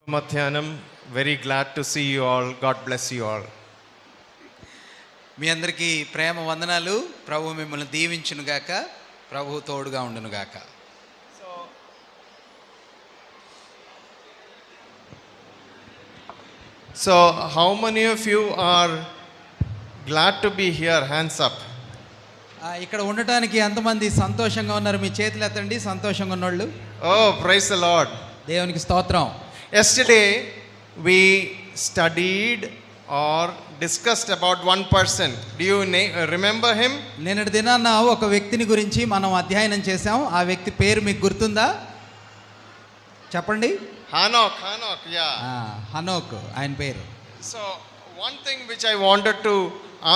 Madhyanam, very glad to see you all. God bless you all. మీ అందరికీ ప్రేమ వందనాలు. ప్రభు మిమ్మల్ని దీవించును గాక, ప్రభు తోడుగా ఉండును గాక. So how many of you are glad to be here? Hands up. ఇక్కడ ఉండటానికి ఎంతమంది సంతోషంగా ఉన్నారు? మీ చేతులు ఎత్తండి సంతోషంగా ఉన్నోళ్ళు. Oh, praise the Lord. దేవునికి స్తోత్రం. Yesterday we studied or discussed about one person. Do you remember him? నిన్నటి దినాన ఒక వ్యక్తిని గురించి మనం అధ్యయనం చేసాం. ఆ వ్యక్తి పేరు మీకు గుర్తుందా? చెప్పండి. Hanok, yeah. హనోక్ ఆయన పేరు. So one thing which I wanted to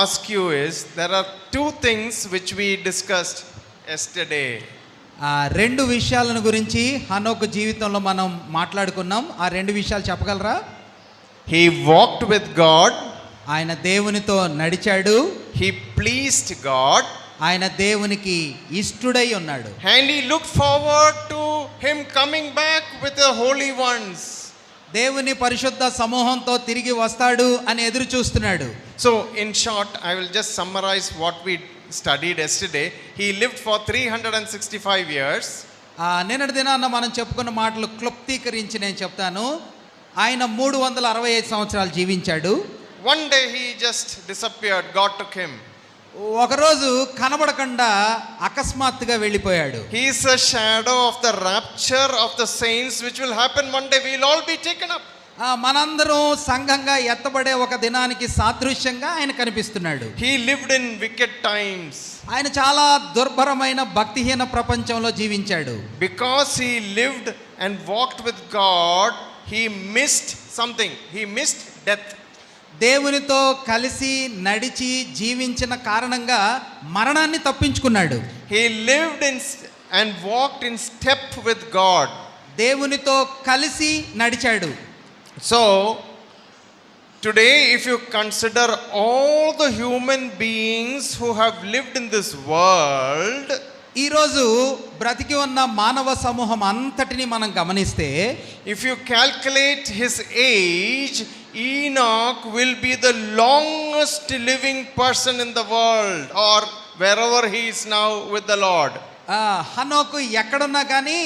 ask you is, there are two things which we discussed yesterday. రెండు విషయాలను గురించి హనోక్ జీవితంలో మనం మాట్లాడుకున్నాం. ఆ రెండు విషయాలు చెప్పగలరా? He walked with God. ఆయన దేవునితో నడిచాడు. He pleased God. ఆయన దేవునికి ఇష్టడై ఉన్నాడు. And he looked forward to him coming back with the holy ones. దేవుని పరిశుద్ధ సమూహంతో తిరిగి వస్తాడు అని ఎదురు చూస్తున్నాడు. So in short, I will just summarize what we studied yesterday. He lived for 365 years. నిన్నటి దినాన మనం చెప్పుకున్న మాటలు క్లుప్తీకరించి నేను చెప్తాను. ఆయన 365 సంవత్సరాలు జీవించాడు. One day he just disappeared. God took him. ఒకరోజు కనబడకుండా అకస్మాత్తుగా వెళ్ళిపోయాడు. He is a shadow of the rapture of the saints which will happen one day. We will all be taken up. మనందరం సంఘంగా ఎత్తబడే ఒక దినానికి సాదృశ్యంగా ఆయన కనిపిస్తున్నాడు. He lived in wicked times. ఆయన చాలా దుర్భరమైన భక్తిహీన ప్రపంచంలో జీవించాడు. Because he lived and walked with God, he missed something. He missed death. దేవునితో కలిసి నడిచి జీవించిన కారణంగా మరణాన్ని తప్పించుకున్నాడు. He lived in and walked in step with God. దేవునితో కలిసి నడిచాడు. So today, if you consider all the human beings who have lived in this world, ఈరోజు బ్రతికి ఉన్న మానవ సమూహం అంతటిని మనం గమనిస్తే, if you calculate his age, Enoch will be the longest living person in the world, or wherever he is now with the Lord. హనోకు ఎక్కడున్నా కానీ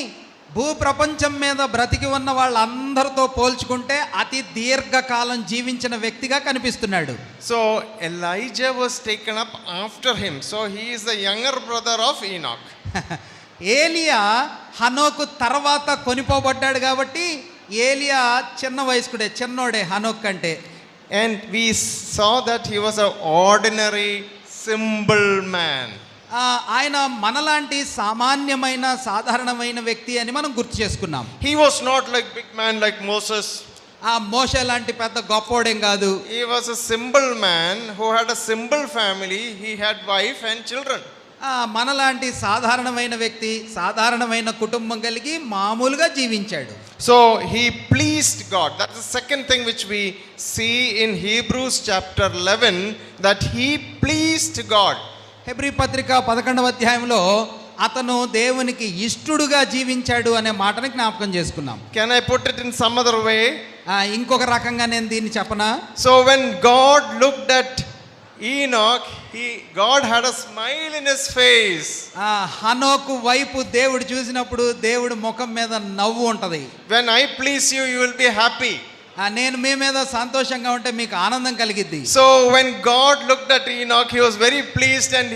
భూ ప్రపంచం మీద బ్రతికి ఉన్న వాళ్ళందరితో పోల్చుకుంటే అతి దీర్ఘకాలం జీవించిన వ్యక్తిగా కనిపిస్తున్నాడు. So Elijah was taken up after him. So he is the younger brother of Enoch. ఏలియా హనోకు తర్వాత కొనిపోబడ్డాడు కాబట్టి ఏలియా చిన్న వయస్కుడే, చిన్నోడే హనోక్ కంటే. And we saw that he was an ordinary simple man. ఆయన మనలాంటి సామాన్యమైన సాధారణమైన వ్యక్తి అని మనం గుర్తు చేసుకున్నాం. He was not like big man like Moses. మోషే లాంటి పెద్ద గొప్పోడేం కాదు. He was a simple man who had a simple family. He had wife and children. మనలాంటి సాధారణమైన వ్యక్తి, సాధారణమైన కుటుంబం కలిగి మామూలుగా జీవించాడు. So he pleased God. That's the second thing which we see in Hebrews chapter 11, that he pleased God. Hebrew పత్రిక 11వ అధ్యాయంలో అతను దేవునికి ఇష్టడుగా జీవించాడు అనే మాటని జ్ఞాపకం చేసుకున్నాం. Can I put it in some other way? ఇంకొక రకంగా నేను దీన్ని చెప్పనా? So when God looked at Enoch, God had a smile in his face. హనోకు వైపు దేవుడు చూసినప్పుడు దేవుడు ముఖం మీద నవ్వు ఉంటది. When I please you, you will be happy. నేను మీ మీద సంతోషంగా ఉంటే మీకు ఆనందం కలిగిద్ది. So when God looked at Enoch, he was very pleased and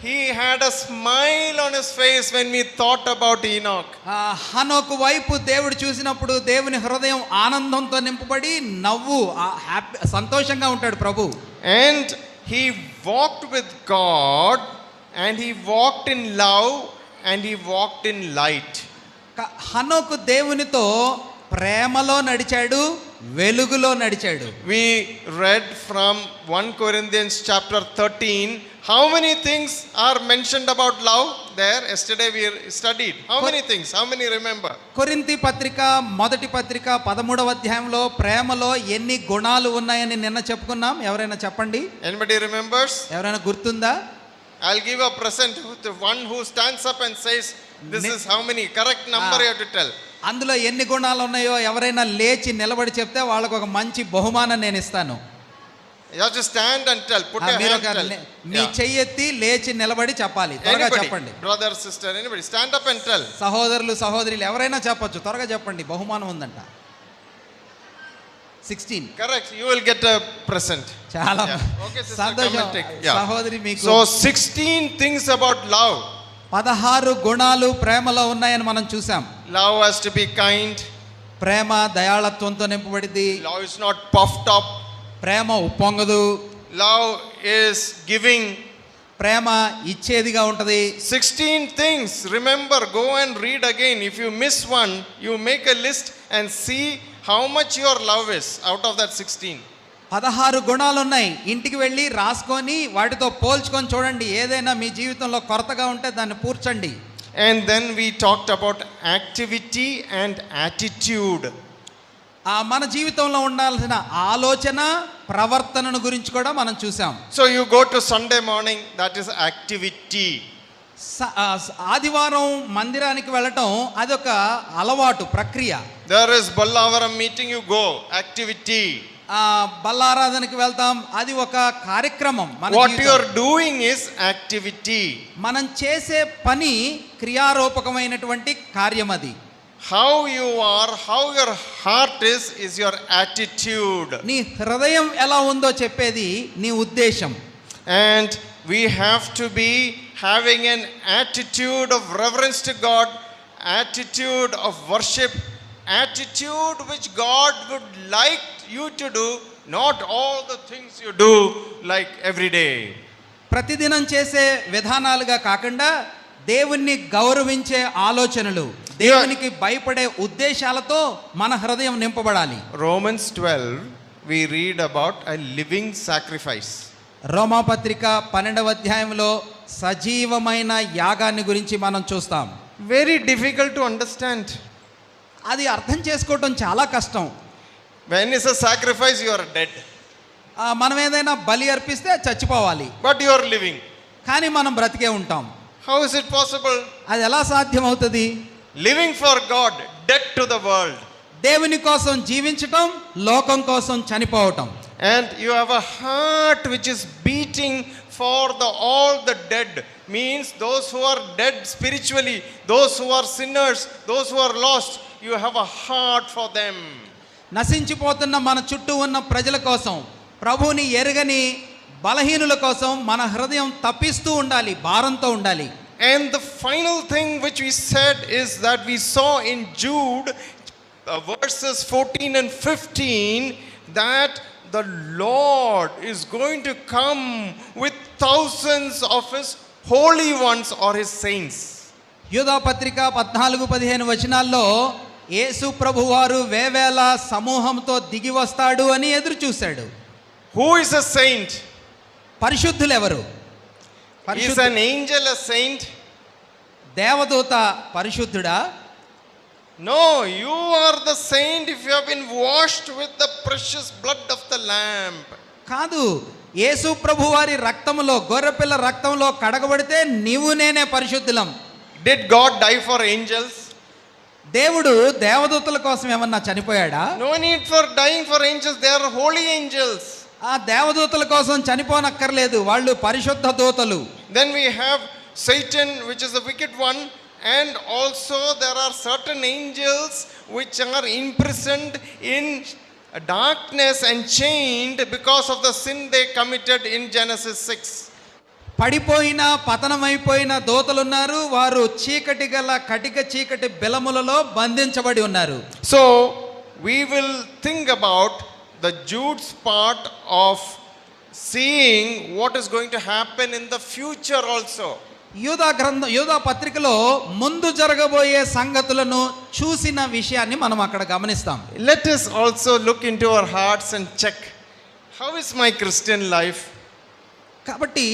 he had a smile on his face when we thought about Enoch. హనోకు వైపు దేవుడు చూసినప్పుడు దేవుని హృదయం ఆనందంతో నింపబడి నవ్వు సంతోషంగా ఉంటాడు ప్రభు. And he walked with God, and he walked in love, and he walked in light. హనోకు దేవునితో ప్రేమలో నడిచాడు, వెలుగులో నడిచాడు. We read from 1 Corinthians chapter 13. How many things are mentioned about love there? Yesterday we studied. How many things? How many remember? కొరింథీ పత్రిక మొదటి పత్రిక 13వ అధ్యాయంలో ప్రేమలో ఎన్ని గుణాలు ఉన్నాయని నిన్న చెప్పుకున్నాం. ఎవరైనా చెప్పండి. Anybody remembers? ఎవరైనా గుర్తుందా? I'll give a present to the one who stands up and says, this is how many. Correct number you have to tell. అందులో ఎన్ని గుణాలు ఉన్నాయో ఎవరైనా లేచి నిలబడి చెప్తే వాళ్ళకు ఒక మంచి బహుమానం నేను ఇస్తాను. You have to stand and tell. Put your మీరు hand, ఒక tell. మీ Yeah. చెయ్యెత్తి లేచి నిలబడి చెప్పాలి. త్వరగా Anybody, చెప్పండి. brother, sister, anybody, stand up and tell. సహోదరులు సహోదరులు ఎవరైనా చెప్పొచ్చు. త్వరగా చెప్పండి, బహుమానం ఉందంట. 16. Correct. You will get a present. చాలా Yeah. Okay, sister, come సంతోషం. and take. Yeah. సహోదరి మీకు So 16 things about love. 16 గుణాలు ప్రేమలో ఉన్నాయని మనం చూసాం. Love has to be kind. Prema దయాళత్వంతో నింపబడింది. Love is not puffed up. Prema ఉప్పొంగదు. Love is giving. ప్రేమ ఇచ్చేదిగా ఉంటది. 16 things. Remember, go and read again. If you miss one, you make a list and see how much your love is out of that 16. 16 గుణాలు ఉన్నాయి. ఇంటికి వెళ్ళి రాసుకొని వాటితో పోల్చుకొని చూడండి. ఏదైనా మీ జీవితంలో కొరతగా ఉంటే దాన్ని పూడ్చండి. And then we talked about activity and attitude. మన జీవితంలో ఉండాల్సిన ఆలోచన ప్రవర్తనను గురించి కూడా మనం చూసాం. So you go to Sunday morning, that is activity. ఆదివారం మందిరానికి వెళ్ళటం అదొక అలవాటు ప్రక్రియ. There is Ballavaram meeting, you go, activity. బల్లారాధనకి వెళ్తాం, అది ఒక కార్యక్రమం. What you are doing is activity. మనం చేసే పని క్రియారూపకమైనటువంటి కార్యం. అది How you are, how your heart is your attitude. నీ హృదయం ఎలా ఉందో చెప్పేది నీ ఉద్దేశం. And we have to be having an attitude of reverence to God, attitude of worship, attitude which God would like you to do, not all the things you do like every day. ప్రతిదినం చేసే విధానాలుగా కాకుండా దేవుణ్ణి గౌరవించే ఆలోచనలు, దేవునికి భయపడే ఉద్దేశాలతో మన హృదయం నింపబడాలి. Romans 12 we read about a living sacrifice. రోమాపత్రిక 12వ అధ్యాయంలో సజీవమైన యాగాన్ని గురించి మనం చూస్తాం. Very difficult to understand. అది అర్థం చేసుకోవటం చాలా కష్టం. When is a sacrifice, you are dead. మనం ఏదైనా బలి అర్పిస్తే చచ్చిపోవాలి, But you are living. కానీ మనం బ్రతికే ఉంటాం. How is it possible? అది ఎలా సాధ్యమవుతుంది? Living for God, dead to the world. దేవుని కోసం జీవించటం, లోకం కోసం చనిపోవటం. And you have a heart which is beating for all the dead. Means those who are dead spiritually, those who are sinners, those who are lost, you have a heart for them. నశించిపోతున్న మన చుట్టూ ఉన్న ప్రజల కోసం, ప్రభువుని ఎరుగని బలహీనుల కోసం మన హృదయం తప్పిస్తూ ఉండాలి, భారంతో ఉండాలి. And the final thing which we said is that we saw in Jude verses 14 and 15 that the Lord is going to come with thousands of his holy ones or his saints. యూదా పత్రిక 14-15 వచనాల్లో యేసు ప్రభువారు వేవేల సమూహంతో దిగి వస్తాడు అని ఎదురు చూశాడు. Who is a saint? పరిశుద్ధులు ఎవరు? Is an angel a saint? దేవదూత పరిశుద్ధుడా? No, you are the saint if you have been washed with the precious blood of the lamb. కాదు, యేసు ప్రభువారి రక్తములో, గొర్రెపిల్ల రక్తంలో కడగబడితే నీవు నేనే పరిశుద్ధులం. Did God die for angels? దేవుడు దేవదూతల కోసం ఏమన్నా చనిపోయాడా? No need for dying for angels, they are holy angels. ఆ దేవదూతల కోసం చనిపోనక్కర్లేదు, వాళ్ళు పరిశుద్ధ దూతలు. Then we have Satan, which is the wicked one, and also there are certain angels which are imprisoned in darkness and chained because of the sin they committed in Genesis 6. పడిపోయిన పతనమైపోయిన దూతలున్నారు, వారు చీకటి గల కటిక చీకటి బిలములలో బంధించబడి ఉన్నారు. So we will think about the Jude's part of seeing what is going to happen in the future also. యూదా పత్రికలో ముందు జరగబోయే సంగతులను చూసిన విషయాన్ని మనం అక్కడ గమనిస్తాం. Let us also look into our hearts and check, how is my Christian life? కాబట్టి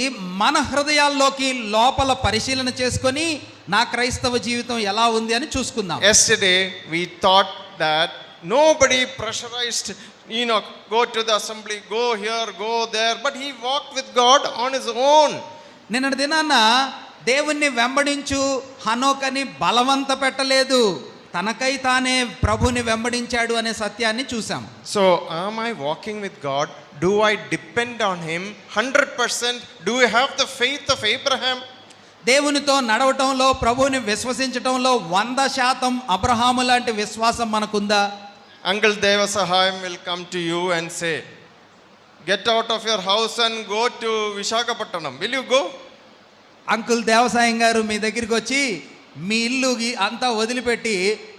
మన హృదయాల్లోకి లోపల పరిశీలన చేసుకొని నా క్రైస్తవ జీవితం ఎలా ఉంది అని చూసుకుందాం. Yesterday we thought that nobody pressurized Enoch, go to the assembly, go here, go there, but he walked with God on his own. నిన్నటి దినాన దేవుణ్ణి వెంబడించు హనోకని బలవంత పెట్టలేదు. తనకై తానే ప్రభుని వెంబడించాడు అనే సత్యాన్ని చూసాం. So, am I walking with God? Do I depend on Him 100%? Do I have the faith of Abraham? దేవునితో నడవటంలో, ప్రభువుని విశ్వసించటంలో 100% అబ్రహాము లాంటి విశ్వాసం మనకుందా? Uncle Devasahayam will come to you and say, get out of your house and go to Visakhapatnam. Will you go? Uncle Devasayam గారు మీ దగ్గరికి వచ్చి మీ ఇల్లు అంతా వదిలిపెట్టి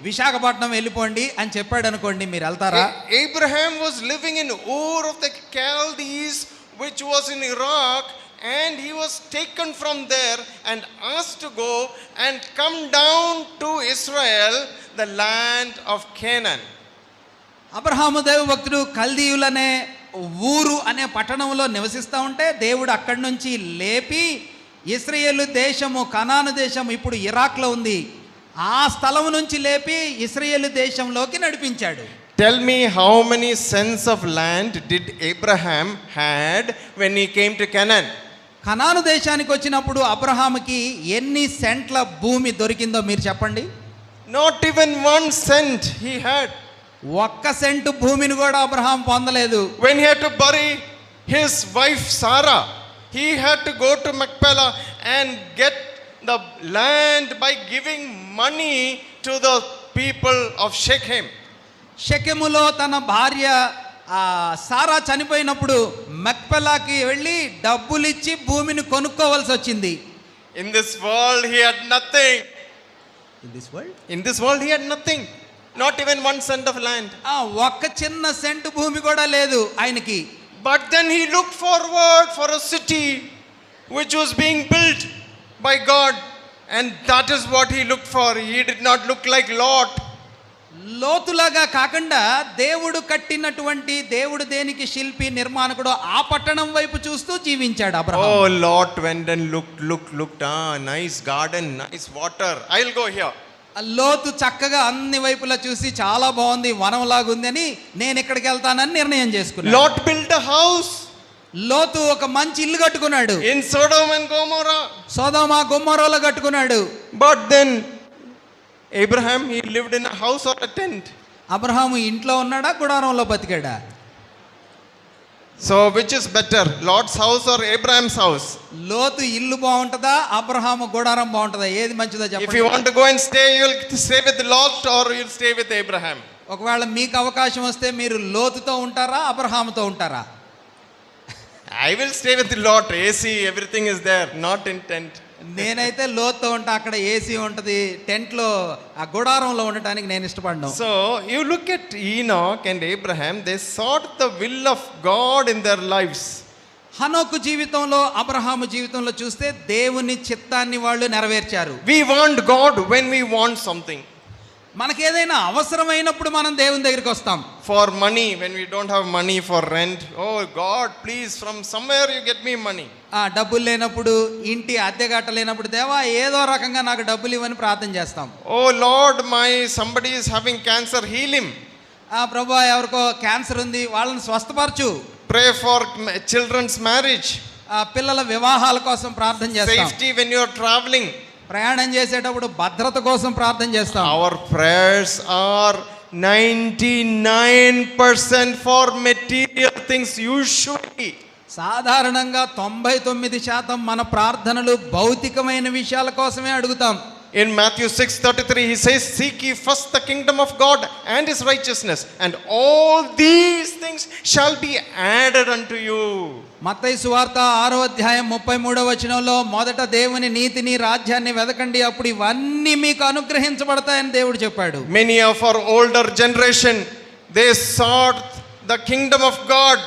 విశాఖపట్నం వెళ్ళిపోండి అని చెప్పాడు అనుకోండి, మీరు వెళ్తారా? Abraham was living in Ur of the Chaldees, which was in Iraq, and he was taken from there and asked to go and come down to Israel, the land of Canaan. Abraham దైవభక్తుడు కల్దీయులనే ఊరు అనే పట్టణంలో నివసిస్తూ ఉంటే దేవుడు అక్కడి నుంచి లేపి ఇశ్రాయేలు దేశము, కనాను దేశం ఇప్పుడు ఇరాక్లో ఉంది, ఆ స్థలం నుంచి లేపి ఇశ్రాయేలు దేశంలోకి నడిపించాడు. Tell me, how many cents of land did Abraham had when he came to Canaan? కనాను దేశానికి వచ్చినప్పుడు అబ్రహాముకి ఎన్ని సెంట్ల భూమి దొరికిందో మీరు చెప్పండి. Not even 1 cent he had. 1 scent భూమిని కూడా అబ్రహాం పొందలేదు. When he had to bury his wife Sarah, he had to go to Machpelah and get the land by giving money to the people of Shechem. షెకెములో తన భార్య సారా చనిపోయినప్పుడు మక్పెలాకి వెళ్ళి డబ్బులిచ్చి భూమిని కొనుక్కోవాల్సి వచ్చింది. In this world he had nothing. In this world he had nothing. Not even 1 cent of land. ఒక్క చిన్న scent భూమి కూడా లేదు ఆయనకి. But then he looked forward for a city which was being built by God, and that is what he looked for. He did not look like Lot. లోతులాగా కాకుండా దేవుడు కట్టినటువంటి, దేవుడు దేనికి శిల్పి నిర్మాణకుడు, ఆ పట్టణం వైపు చూస్తూ జీవించాడు Abraham. Oh, Lot went and looked. Nice garden, nice water. I'll go here. లోతు చక్కగా అన్ని వైపులా చూసి చాలా బాగుంది, వనంలాగుంది అని నేను ఇక్కడికి వెళ్తానని నిర్ణయం చేసుకున్నాడు. Lot built a house. లోతు ఒక మంచి ఇల్లు కట్టుకున్నాడు. In Sodom and Gomorrah. సొదొమ గొమొర్రాలో కట్టుకున్నాడు. But then Abraham, he lived in a house or a tent. Abraham ఇంట్లో ఉన్నాడా, గుడారంలో బతికాడా? So which is better, Lot's house or Abraham's house? లోతు ఇల్లు బాగుంటుందా, అబ్రహాము గుడారం బాగుంటుందా? ఏది మంచిదో If చెప్పండి. you want to go and stay, you'll stay with Lot or you'll stay with Abraham. ఒకవేళ మీకు అవకాశం వస్తే మీరు లోతుతో ఉంటారా, అబ్రహాముతో ఉంటారా? I will stay with Lot. AC, everything is there, not in tent. నేనైతే లోతుతో ఉంటా, అక్కడ ఏసీ ఉంటుంది, టెంట్లో ఆ గుడారంలో ఉండటానికి నేను ఇష్టపడను. So you look at Enoch and Abraham, they sought the will of God in their lives. హనోకు జీవితంలో, అబ్రహాము జీవితంలో చూస్తే దేవుని చిత్తాన్ని వాళ్ళు నెరవేర్చారు. We want God when we want something. మనకేదైనా అవసరమైనప్పుడు మనం దేవుని దగ్గరికి వస్తాం. For money, when we don't have money for rent, oh God, please, from somewhere you get me money. డబ్బులు లేనప్పుడు, ఇంటి అద్దె కట్టలేనప్పుడు, దేవా ఏదో రకంగా నాకు డబ్బులు ఇవ్వని ప్రార్థన చేస్తాం. Oh Lord, somebody is having cancer, heal him. ప్రభువా ఎవరికో క్యాన్సర్ ఉంది, వాళ్ళని స్వస్థపరచు. Pray for children's marriage. పిల్లల వివాహాల కోసం ప్రార్థన చేస్తాం. Safety when you are traveling. ప్రయాణం చేసేటప్పుడు భద్రత కోసం ప్రార్థన చేస్తాం. Our prayers are 99% for material things usually. సాధారణంగా 99% మన ప్రార్థనలు భౌతికమైన విషయాల కోసమే అడుగుతాం. In Matthew 6:33 he says, seek ye first the kingdom of God and his righteousness, and all these things shall be added unto you. మత్తయి సువార్త 6వ అధ్యాయం 33వ వచనంలో మొదట దేవుని నీతిని, రాజ్యాన్ని వెదకండి, అప్పుడు ఇవన్నీ మీకు అనుగ్రహించబడతాయని దేవుడు చెప్పాడు. Many of our older generation, they sought the kingdom of God.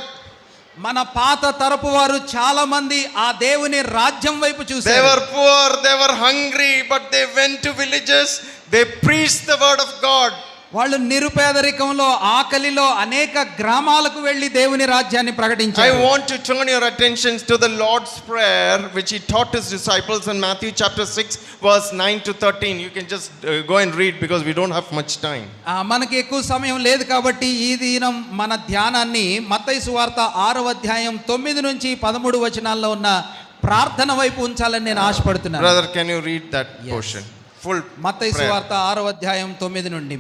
మన పాత తరపు వారు చాలా మంది ఆ దేవుని రాజ్యం వైపు They చూశారు. were poor, they were hungry, but they went to villages, they preached the word of God. వాళ్ళు నిరుపేదరికంలో, ఆకలిలో అనేక గ్రామాలకు వెళ్ళి దేవుని రాజ్యాన్ని I ప్రకటించారు. want to turn your attention to the Lord's Prayer, which he taught his disciples in Matthew chapter 6, verse 9 to 13. You can just go and read because we don't have much time. మనకి ఎక్కువ సమయం లేదు కాబట్టి ఈ దినం మన ధ్యానాన్ని మత్తయి సువార్త 6వ అధ్యాయం 9 నుంచి 13 వచనాల్లో ఉన్న ప్రార్థన వైపు ఉంచాలని నేను ఆశపడుతున్నాను. Brother, can you read that portion? full Mattayi prayer. సువార్త 6వ అధ్యాయం 9 నుండి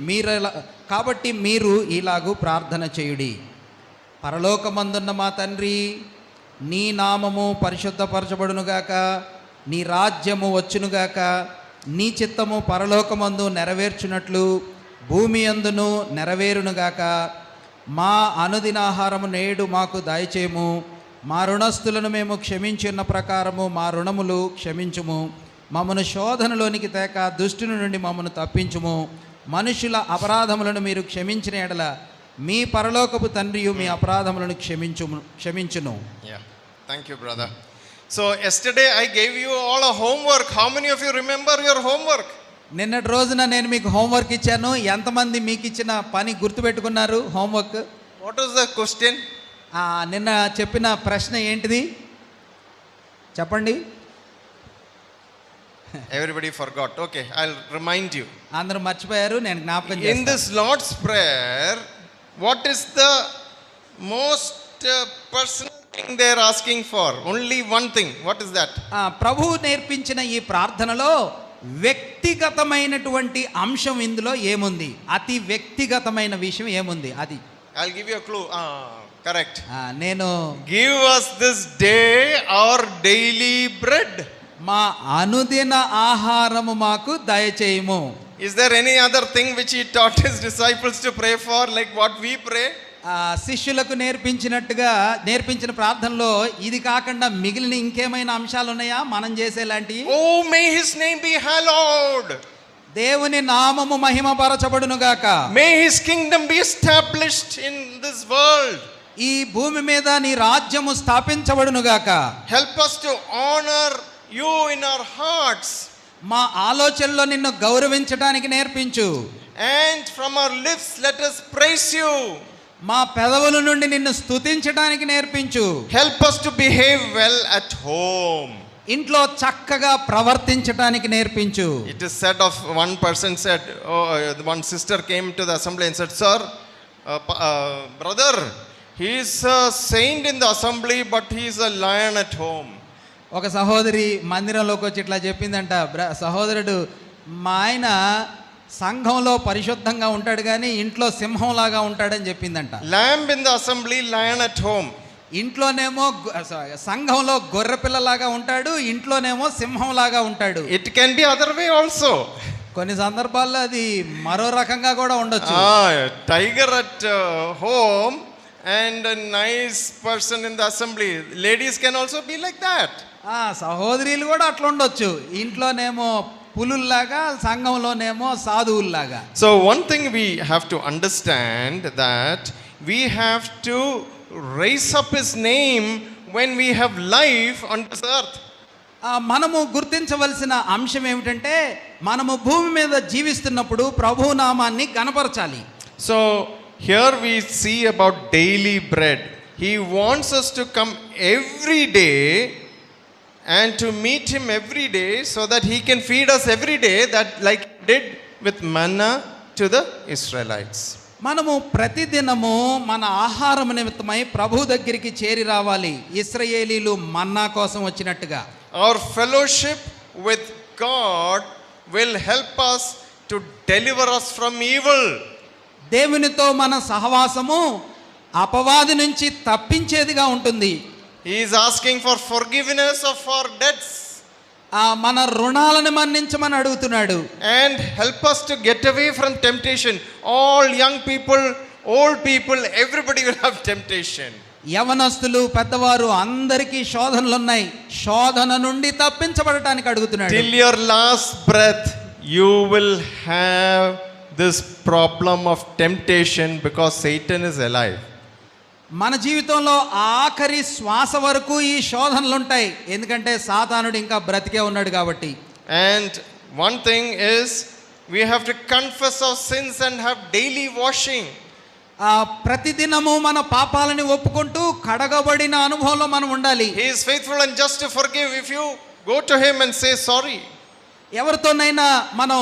కాబట్టి మీరు ఇలాగూ ప్రార్థన చేయుడి. పరలోకమందున్న మా తండ్రి, నీ నామము పరిశుద్ధపరచబడునుగాక, నీ రాజ్యము వచ్చునుగాక, నీ చిత్తము పరలోకమందు నెరవేర్చునట్లు భూమి అందును నెరవేరునుగాక. మా అనుదినాహారము నేడు మాకు దయచేయము. మా రుణస్థులను మేము క్షమించున్న ప్రకారము మా రుణములు క్షమించుము. మమ్మను శోధనలోనికి తేక దుష్టుని నుండి మమ్మను తప్పించుము. మనుషుల అపరాధములను మీరు క్షమించిన ఎడల మీ పరలోకపు తండ్రియు మీ అపరాధములను క్షమించును. Yeah, thank you, brother. So yesterday I gave you all a homework. How many of you remember your homework? నిన్నటి రోజున నేను మీకు హోంవర్క్ ఇచ్చాను. ఎంతమంది మీకు ఇచ్చిన పని గుర్తుపెట్టుకున్నారు? Homework. What was the question? నిన్న చెప్పిన ప్రశ్న ఏంటిది చెప్పండి. Everybody forgot. Okay, I'll remind you. అందరూ మర్చిపోయారు, నేను జ్ఞాపకం In చేస్తాను. this Lord's Prayer, what is the most personal thing they are asking for? Only one thing. What is that? ప్రభువు నేర్పించిన ఈ ప్రార్థనలో వ్యక్తిగతమైనటువంటి అంశం ఇందులో ఏముంది? అతి వ్యక్తిగతమైన విషయం ఏముంది? అది I'll give you a clue. Correct. నేను Give us this day our daily bread. మా అనుదిన ఆహారము మాకు దయచేయము. Is there any other thing which he taught his disciples to pray for, like what we pray? శిష్యులకు నేర్పించిన ప్రార్థనలో ఇది కాకుండా మిగిలిన ఇంకేమైనా అంశాలు ఉన్నాయా మనం చేసేలాంటి? Oh, may his name be hallowed. దేవుని నామము మహిమపరచబడును గాక. May his kingdom be established in this world. ఈ భూమి మీద నీ రాజ్యము స్థాపించబడును గాక. Help us to honor you in our hearts. మా ఆలోచనలో నిన్ను గౌరవించడానికి నేర్పించు. And from our lips let us praise you. మా పెదవుల నుండి నిన్ను స్తుతించడానికి నేర్పించు. Help us to behave well at home. ఇంట్లో చక్కగా ప్రవర్తించడానికి నేర్పించు. It is said of one person said, one sister came to the assembly and said, sir, brother, he is a saint in the assembly but he is a lion at home. ఒక సహోదరి మందిరంలోకి వచ్చి ఇట్లా చెప్పిందంట, సహోదరుడు మా ఆయన సంఘంలో పరిశుద్ధంగా ఉంటాడు కానీ ఇంట్లో సింహంలాగా ఉంటాడని చెప్పిందంట. Lamb in the assembly, lion at home. ఇంట్లోనేమో సంఘంలో గొర్రె పిల్లలాగా ఉంటాడు, ఇంట్లోనేమో సింహంలాగా ఉంటాడు. It can be other way also. కొన్ని సందర్భాల్లో అది మరో రకంగా కూడా ఉండొచ్చు. Tiger at home and a nice person in the assembly. Ladies can also be like that. సహోదరులు కూడా అట్లా ఉండొచ్చు. ఇంట్లోనేమో పులుల్లాగా, సంఘంలోనేమో సాధువుల్లాగా. So one thing we have to understand that we have to raise up his name when we have life on this earth. మనము గుర్తించవలసిన అంశం ఏమిటంటే మనము భూమి మీద జీవిస్తున్నప్పుడు ప్రభు నామాన్ని గణపరచాలి. So here we see about daily bread. He wants us to come every day and to meet him every day so that he can feed us every day, that like he did with manna to the Israelites. మనము ప్రతిదినము మన ఆహారం నిమిత్తమై ప్రభు దగ్గరికి చేరి రావాలి, ఇశ్రాయేలీలు మన్నా కోసం వచ్చినట్టుగా. Our fellowship with God will help us to deliver us from evil. దేవునితో మన సహవాసము అపవాది నుంచి తప్పించేదిగా ఉంటుంది. He is asking for forgiveness of our debts. మన రుణాలను మన్నించమని అడుగుతున్నాడు. And help us to get away from temptation. All young people, old people, everybody will have temptation. యవనస్తులు, పెద్దవారు అందరికీ శోధనలు ఉన్నాయి. శోధన నుండి తప్పించబడటానికి అడుగుతున్నాడు. Till your last breath you will have this problem of temptation because Satan is alive. మన జీవితంలో ఆఖరి శ్వాస వరకు ఈ శోధనలు ఉంటాయి, ఎందుకంటే సాతానుడు ఇంకా బ్రతికే ఉన్నాడు కాబట్టి. And one thing is we have to confess our sins and have daily washing. ప్రతిదినము మన పాపాలని ఒప్పుకుంటూ కడగబడిన అనుభవంలో మనం ఉండాలి. He is faithful and just to forgive if you go to him and say sorry. ఎవరితోనైనా మనం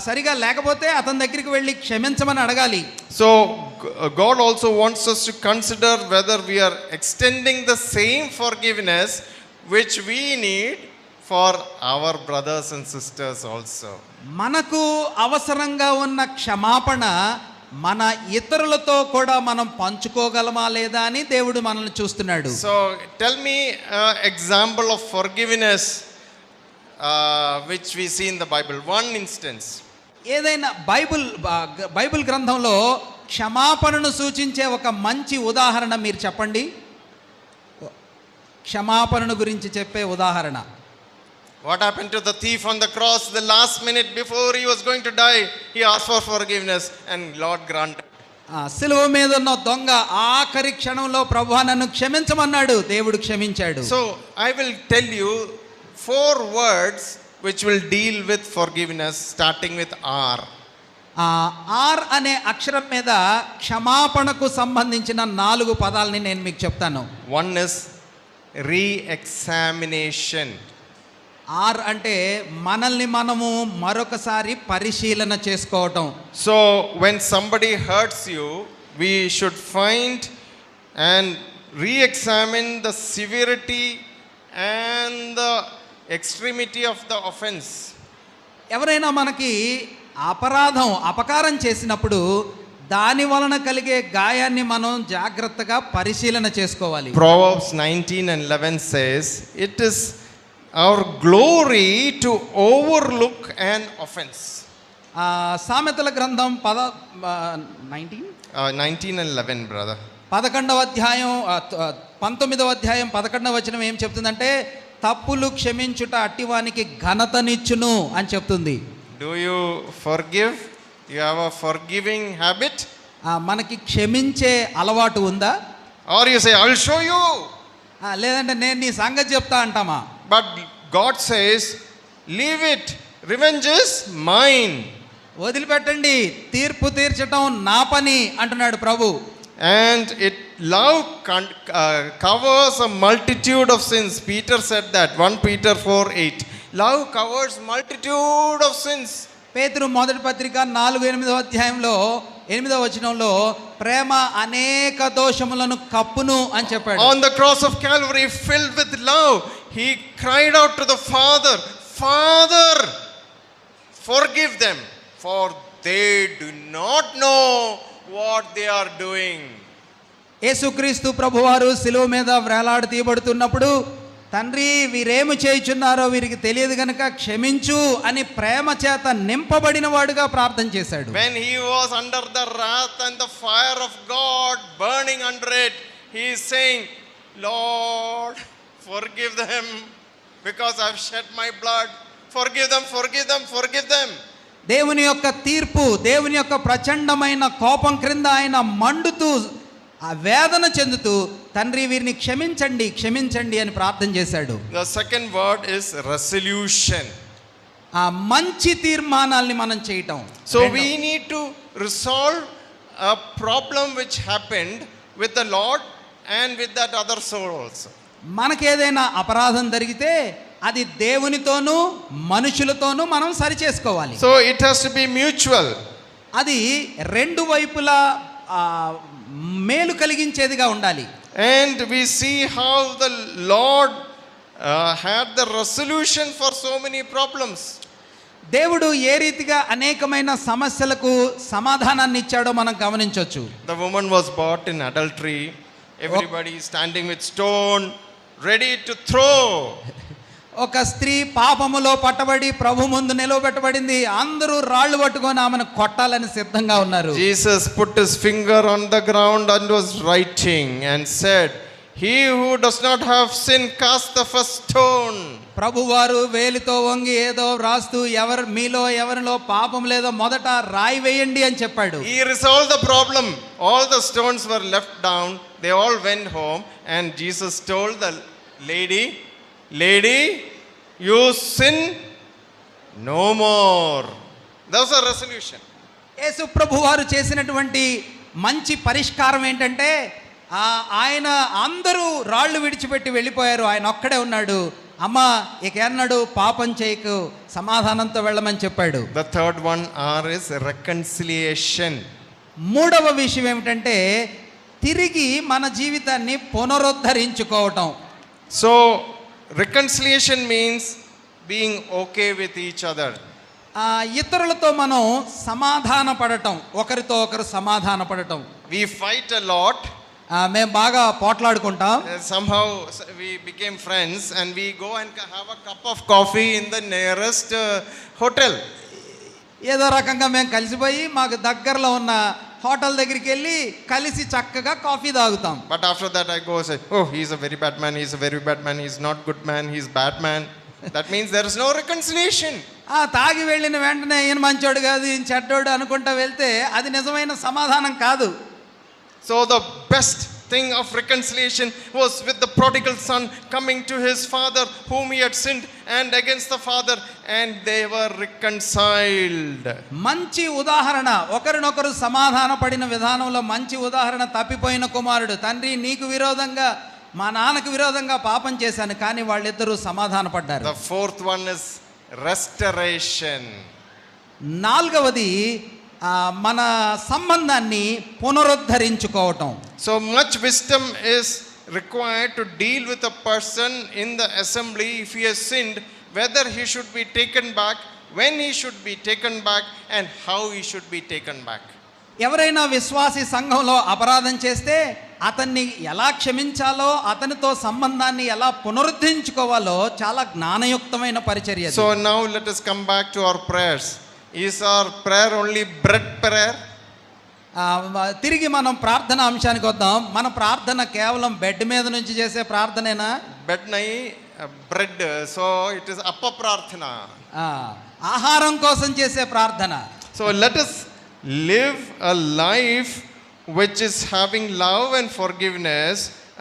సరిగా లేకపోతే అతని దగ్గరికి వెళ్ళి క్షమించమని అడగాలి. So God also wants us to consider whether we are extending the same forgiveness which we need for our brothers and sisters also. మనకు అవసరంగా ఉన్న క్షమాపణ మన ఇతరులతో కూడా మనం పంచుకోగలమా లేదా అని దేవుడు మనల్ని చూస్తున్నాడు. So tell me an example of forgiveness which we see in the Bible. One instance. ఏదైనా బైబిల్ గ్రంథంలో క్షమాపణను సూచించే ఒక మంచి ఉదాహరణ మీరు చెప్పండి. క్షమాపణను గురించి చెప్పే ఉదాహరణ. What happened to the thief on the cross? The last minute before he was going to die, he asked for forgiveness and Lord granted. సిలువ మీద ఉన్న దొంగ ఆఖరి క్షణంలో ప్రభువా నన్ను క్షమించమన్నాడు, దేవుడు క్షమించాడు. So I will tell you 4 words which will deal with forgiveness, starting with R. R అనే అక్షరం మీద క్షమాపణకు సంబంధించిన 4 పదాలని నేను మీకు చెప్తాను. One is re-examination. ఆర్ అంటే మనల్ని మనము మరొకసారి పరిశీలన చేసుకోవటం. So when somebody hurts you, we should find and re-examine the severity and the extremity of the offense. ఎవరైనా మనకి అపకారం చేసినప్పుడు దాని వలన కలిగే గాయాన్ని మనం జాగ్రత్తగా పరిశీలన చేసుకోవాలి. Proverbs 19:11 says, it is our glory to overlook an offense. సామెతల గ్రంథం 19:11 brother. 11వ అధ్యాయం 19వ అధ్యాయం 11వ వచనం ఏం చెప్తుందంటే తప్పులు క్షమించుట అట్టివానికి ఘనతనిచ్చును అని చెప్తుంది. Do you forgive? You have a forgiving habit? మనకి క్షమించే అలవాటు ఉందా? Or you say, I will show you. లేదంటే నేను నీ సంగతి చెప్తా అంటామా? But God says, leave it. Revenge is mine. వదిలిపెట్టండి, తీర్పు తీర్చటం నా పని అంటున్నాడు ప్రభు. And love covers a multitude of sins. Peter said that, 1 Peter 4:8. Love covers multitude of sins. పేతురు మొదటి పత్రిక 4:8వ అధ్యాయంలో 8వ వచనంలో ప్రేమ అనేక దోషములను కప్పును అని చెప్పాడు. On the cross of Calvary, filled with love, he cried out to the Father, Father, forgive them, for they do not know what they are doing. యేసుక్రీస్తు ప్రభువారు శిలువ మీద వేలాడి తీయబడుతున్నప్పుడు తండ్రి వీరేమి చేయుచున్నారో వీరికి తెలియదు గనుక క్షమించు అని ప్రేమ చేత నింపబడిన వాడుగా ప్రార్థన చేశాడు. When he was under the wrath and the fire of God burning under it, he is saying, Lord, forgive them because I have shed my blood. Forgive them, forgive them, forgive them. దేవుని యొక్క తీర్పు, దేవుని యొక్క ప్రచండమైన కోపం క్రింద ఆయన మండుతూ ఆ వేదన చెందుతూ తండ్రి వీరిని క్షమించండి క్షమించండి అని ప్రార్థన చేశాడు. The second word is resolution. ఆ మంచి తీర్మానాల్ని మనం చేయటం. So we need to resolve a problem which happened with the Lord and with that other soul also. మనకేదైనా అపరాధం జరిగితే అది దేవునితోనూ మనుషులతోనూ మనం సరి చేసుకోవాలి. So it has to be mutual. అది రెండు వైపులా మేలు కలిగించేదిగా ఉండాలి. And we see how the Lord had the resolution for so many problems. దేవుడు ఏ రీతిగా అనేకమైన సమస్యలకు సమాధానాన్ని ఇచ్చాడో మనం గమనించవచ్చు. The woman was caught in adultery. Everybody standing with stone ready to throw. ఒక స్త్రీ పాపములో పట్టబడి ప్రభు ముందు నిలవబెట్టబడింది. అందరూ రాళ్ళు పట్టుకొని ఆమెను కొట్టాలని సిద్ధంగా ఉన్నారు. Jesus put his finger on the ground and was writing and said, he who does not have sin cast the first stone. ప్రభువారు వేలితో వంగి ఏదో రాస్తూ మీలో ఎవరిలో పాపం లేదో మొదట రాయి వేయండి అని చెప్పాడు. He resolved the problem. All the stones were left down. They all went home and Jesus told the lady, you sin no more. That was a resolution. యేసు ప్రభువారు చేసినటువంటి మంచి పరిష్కారం ఏంటంటే ఆయన అందరూ రాళ్ళు విడిచిపెట్టి వెళ్ళిపోయారు, ఆయన ఒక్కడే ఉన్నాడు. అమ్మా ఇక ఎన్నడు పాపం చేయకు, సమాధానంతో వెళ్ళమని చెప్పాడు. The third one is reconciliation. మూడవ విషయం ఏమిటంటే తిరిగి మన జీవితాన్ని పునరుద్ధరించుకోవటం. So reconciliation means being okay with each other. ఇతరులతో మనం సమాధాన పడటం, ఒకరితో ఒకరు సమాధాన పడటం. We fight a lot. మేము బాగా పోట్లాడుకుంటాం. Somehow we became friends and we go and have a cup of coffee in the nearest hotel. ఏదో రకంగా మేము కలిసిపోయి మాకు దగ్గరలో ఉన్న హోటల్ దగ్గరికి వెళ్ళి కలిసి చక్కగా కాఫీ తాగుతాం. But after that I go say, oh, he's a very bad man, he's a very bad man, he's not good man, he's bad man. That means there is no reconciliation. తాగి వెళ్ళిన వెంటనే ఈయన మంచోడు కాదు, ఈయన చెడ్డోడు అనుకుంటా వెళ్తే అది నిజమైన సమాధానం కాదు. So the best thing of reconciliation was with the prodigal son coming to his father whom he had sinned and against the father, and they were reconciled. మంచి ఉదాహరణ, ఒకరినొకరు సమాధాన పడిన విధానంలో మంచి ఉదాహరణ తప్పిపోయిన కుమారుడు. తండ్రి, నీకు విరోధంగా మా నాన్నకు విరోధంగా పాపం చేశాను, కానీ వాళ్ళిద్దరూ సమాధాన పడ్డారు. The fourth one is restoration. నాలుగవది మన సంబంధాన్ని పునరుద్ధరించుకోవటం. So much wisdom is required to deal with a person in the assembly if he has sinned, whether he should be taken back, when he should be taken back, and how he should be taken back. ఎవరైనా విశ్వాసీ సంఘంలో అపరాధం చేస్తే అతన్ని ఎలా క్షమించాలో, అతనితో సంబంధాన్ని ఎలా పునరుద్ధరించుకోవాలో చాలా జ్ఞానయుక్తమైన పరిచర్య. So now let us come back to our prayers. Is our prayer only bread prayer? తిరిగి మనం ప్రార్థన అంశానికి వద్దాం. మన ప్రార్థన కేవలం బెడ్ మీద నుంచి చేసే ప్రార్థనేనా? Bed nahi, bread. So it is appa prarthana. ఆహారం కోసం చేసే ప్రార్థన. So let us live a life which is having love and forgiveness,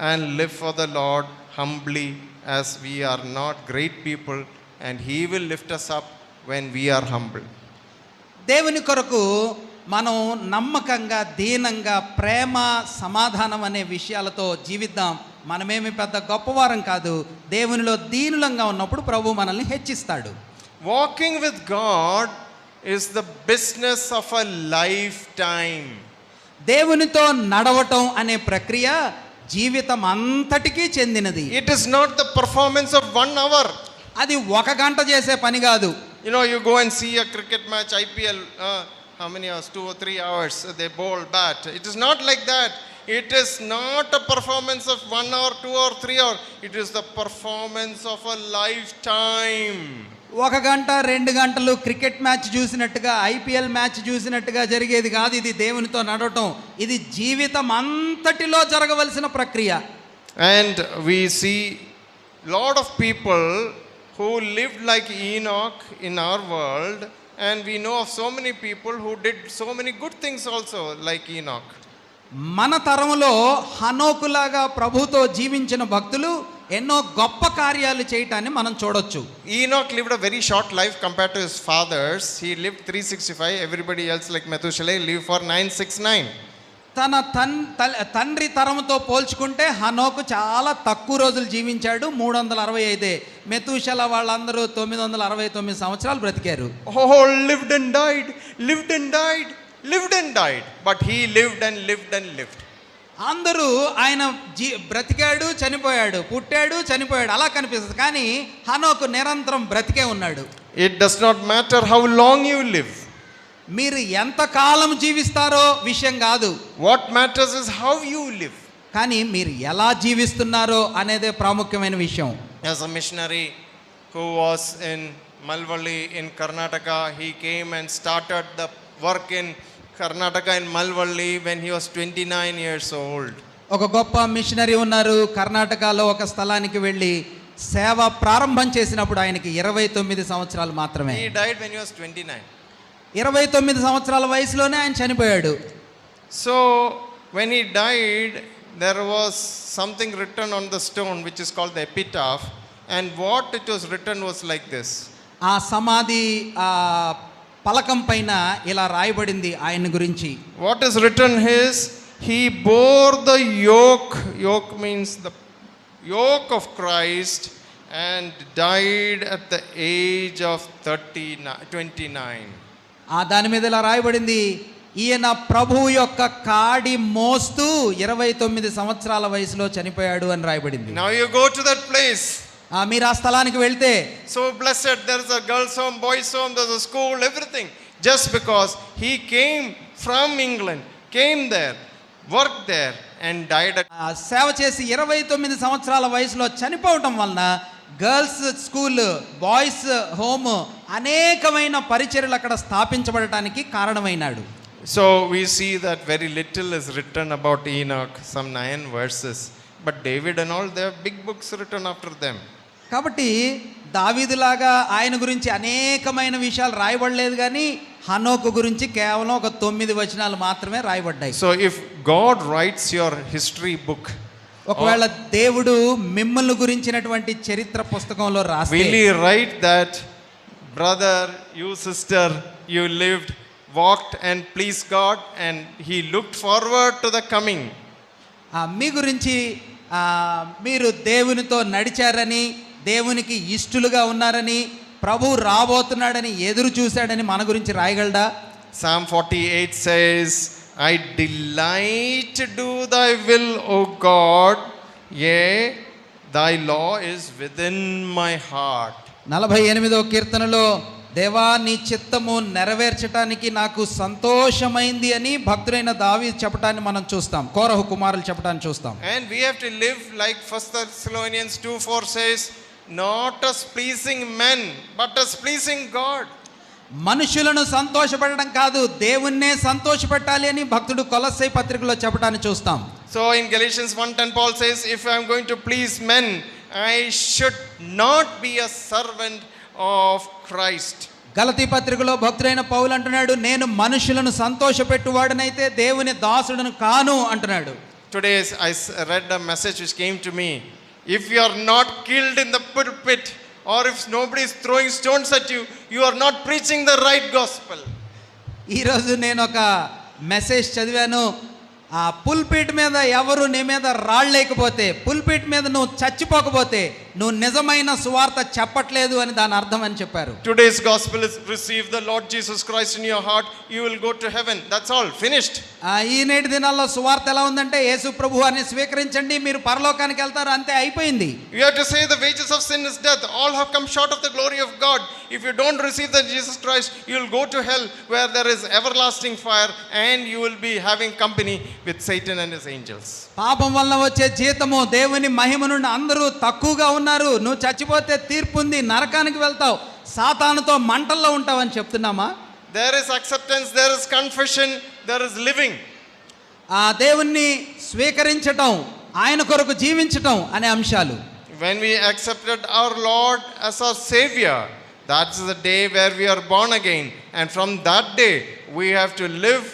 and live for the Lord humbly, as we are not great people, and He will lift us up when we are humble. దేవుని కొరకు మనం నమ్మకంగా, దీనంగా, ప్రేమ, సమాధానం అనే విషయాలతో జీవిద్దాం. మనమేమి పెద్ద గొప్పవారం కాదు. దేవునిలో దీనులంగా ఉన్నప్పుడు ప్రభు మనల్ని హెచ్చిస్తాడు. Walking with God is the business of a lifetime. దేవునితో నడవటం అనే ప్రక్రియ జీవితం అంతటికీ చెందినది. It is not the performance of 1 hour. అది 1 గంట చేసే పని కాదు. You know, you go and see a cricket match, IPL, how many hours? 2 or 3 hours, they bowl, bat. It is not like that. It is not a performance of 1 hour, 2 or 3 hours. It is the performance of a lifetime. 1 గంట 2 గంటలు cricket match చూసినట్టుగా, IPL match చూసినట్టుగా జరిగేది కాదు. ఇది దేవునితో నడవటం, ఇది జీవితం అంతటిలో జరగవలసిన ప్రక్రియ. And we see lot of people who lived like Enoch in our world, and we know of so many people who did so many good things also like Enoch. మన తరములో హనోకులాగా ప్రభుతో జీవించిన భక్తులు ఎన్నో గొప్ప కార్యాలు చేయటాన్ని మనం చూడొచ్చు. Enoch lived a very short life compared to his fathers. He lived 365. Everybody else like Methuselah lived for 969. తన తండ్రి తరముతో పోల్చుకుంటే హనోకు చాలా తక్కువ రోజులు జీవించాడు, 365. మెతూషల వాళ్ళందరూ 969 సంవత్సరాలు బ్రతికారు. Oh, lived and died, lived and died, lived and died. But he lived and lived and lived. అందరూ ఆయన బ్రతికాడు, చనిపోయాడు, పుట్టాడు, చనిపోయాడు అలా కనిపిస్తుంది. కానీ హనోకు నిరంతరం బ్రతికే ఉన్నాడు. It does not matter how long you live. మీరు ఎంత కాలం జీవిస్తారో విషయం కాదు. What matters is how you live. కానీ మీరు ఎలా జీవిస్తున్నారో అనేదే ప్రాముఖ్యమైన విషయం. As a missionary who was in Malvalli in Karnataka, he came and started the work in Karnataka in Malvalli when he was 29 years old. ఒక గొప్ప మిషనరీ ఉన్నారు కర్ణాటకలో. ఒక స్థలానికి వెళ్ళి సేవ ప్రారంభం చేసినప్పుడు ఆయనకి 29 సంవత్సరాలు మాత్రమే. He died when he was 29. 29 సంవత్సరాల వయసులోనే ఆయన చనిపోయాడు. So when he died, there was something written on the stone which is called the epitaph, and what it was written was like this. ఆ సమాధి పలకం పైన ఇలా రాయబడింది ఆయన గురించి. What is written is, he bore the yoke. Yoke means the yoke of Christ, and died at the age of 29. దాని మీద ఇలా రాయబడింది, ఈయన ప్రభువు యొక్క కాడి మోస్తూ 29 సంవత్సరాల వయసులో చనిపోయాడు అని రాయబడింది. Now you go to that place. మీరు ఆ స్థలానికి వెళ్తే So blessed, there is a girls' home, boys' home, there's a school, everything. Just because he came from England, came there, worked there, and died at సేవ చేసి 29 సంవత్సరాల వయసులో చనిపోవటం వలన గర్ల్స్ స్కూల్, బాయ్స్ హోమ్, అనేకమైన పరిచర్యలు అక్కడ స్థాపించబడటానికి కారణమైనాడు. So we see that very little is written about Enoch, some 9 verses. But David and all, there are big books written after them. కాబట్టి దావీదులాగా ఆయన గురించి అనేకమైన విషయాలు రాయబడలేదు, కానీ హనోకు గురించి కేవలం ఒక 9 వచనాలు మాత్రమే రాయబడ్డాయి. So if God writes your history book, ఒకవేళ దేవుడు మిమ్మల్ని గురించినటువంటి చరిత్ర పుస్తకంలో రాస్తే, will he write that, brother, you sister, you lived, walked and pleased God, and he looked forward to the coming? మీ గురించి మీరు దేవునితో నడిచారని, దేవునికి ఇష్టలుగా ఉన్నారని, ప్రభు రాబోతున్నాడని ఎదురు చూశాడని మన గురించి రాయగలడా? Psalm 48 says, I delight to do thy will, O God, yea, thy law is within my heart. 48వ కీర్తనలో దేవా నీ చిత్తము నెరవేర్చడానికి నాకు సంతోషమైంది అని భక్తుడైన దావీదు చెప్పటాన్ని మనం చూస్తాం, కోరహు కుమారులు చెప్పటాన్ని చూస్తాం. And we have to live like 1 Thessalonians 2:4 says, not as pleasing men, but as pleasing God. మనుషులను సంతోషపెట్టడం కాదు, దేవుణ్ణే సంతోషపెట్టాలి అని భక్తుడు కొలస్సై పత్రికలో చెప్పటాన్ని చూస్తాం. So in Galatians 1:10 Paul says, if I am going to please men, I should not be a servant of Christ. గలతీ పత్రికలో భక్తుడైన పౌలు అంటున్నాడు, నేను మనుషులను సంతోషపెట్టువాడనైతే దేవుని దాసుడను కాను అంటున్నాడు. Today I read a message which came to me. If you are not killed in the pulpit, or if nobody is throwing stones at you, you are not preaching the right gospel. ఈరోజు నేను ఒక message చదివాను, ఆ pulpit మీద ఎవరు నీ మీద రాళ్ళేకపోతే, pulpit మీద నువ్వు చచ్చిపోకపోతే నువ్వు నిజమైన సువార్త చెప్పట్లేదు అని దాని అర్థం అని చెప్పారు. Today's gospel is receive the Lord Jesus Christ in your heart, you will go to heaven. That's all, finished. ఈ నేటి దినాల్లో సువార్త ఎలా ఉందంటే, యేసు ప్రభువాన్ని స్వీకరించండి మీరు పరలోకానికి వెళ్తారు, అంతే, అయిపోయింది. You have to say the wages of sin is death. All have come short of the glory of God. If you don't receive the Jesus Christ, you will go to hell where there is everlasting fire, and you will be having company with Satan and his angels. పాపం వల్ల వచ్చే జీతము దేవుని మహిమ నుండి అందరూ తక్కువగా ఉన్నారు. నువ్వు చచ్చిపోతే తీర్పు ఉంది, నరకానికి వెళ్తావు, సాతానుతో మంటల్లో ఉంటావు అని చెప్తున్నామా? There is acceptance, there is confession, there is living. ఆ దేవుణ్ణి స్వీకరించటం, ఆయన కొరకు జీవించటం అనే అంశాలు. When we accepted our Lord as our Savior, that's the day where we are born again. And from that day, we have to live,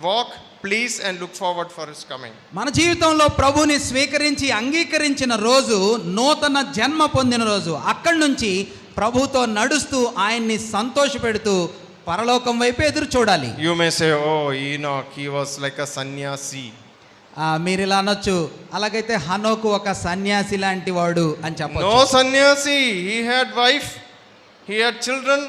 walk, please, and look forward for His coming. మన జీవితంలో ప్రభుని స్వీకరించి అంగీకరించిన రోజు నూతన జన్మ పొందిన రోజు. అక్కడి నుంచి ప్రభుతో నడుస్తూ ఆయన్ని సంతోషపెడుతూ పరలోకం వైపు ఎదురు చూడాలి. You may say, oh, Enoch, he was like a sannyasi. మీరు ఇలా అనొచ్చు, అలాగైతే హనోకు ఒక సన్యాసి లాంటి వాడు అని చెప్పొచ్చు. No sannyasi, he had wife, he had children,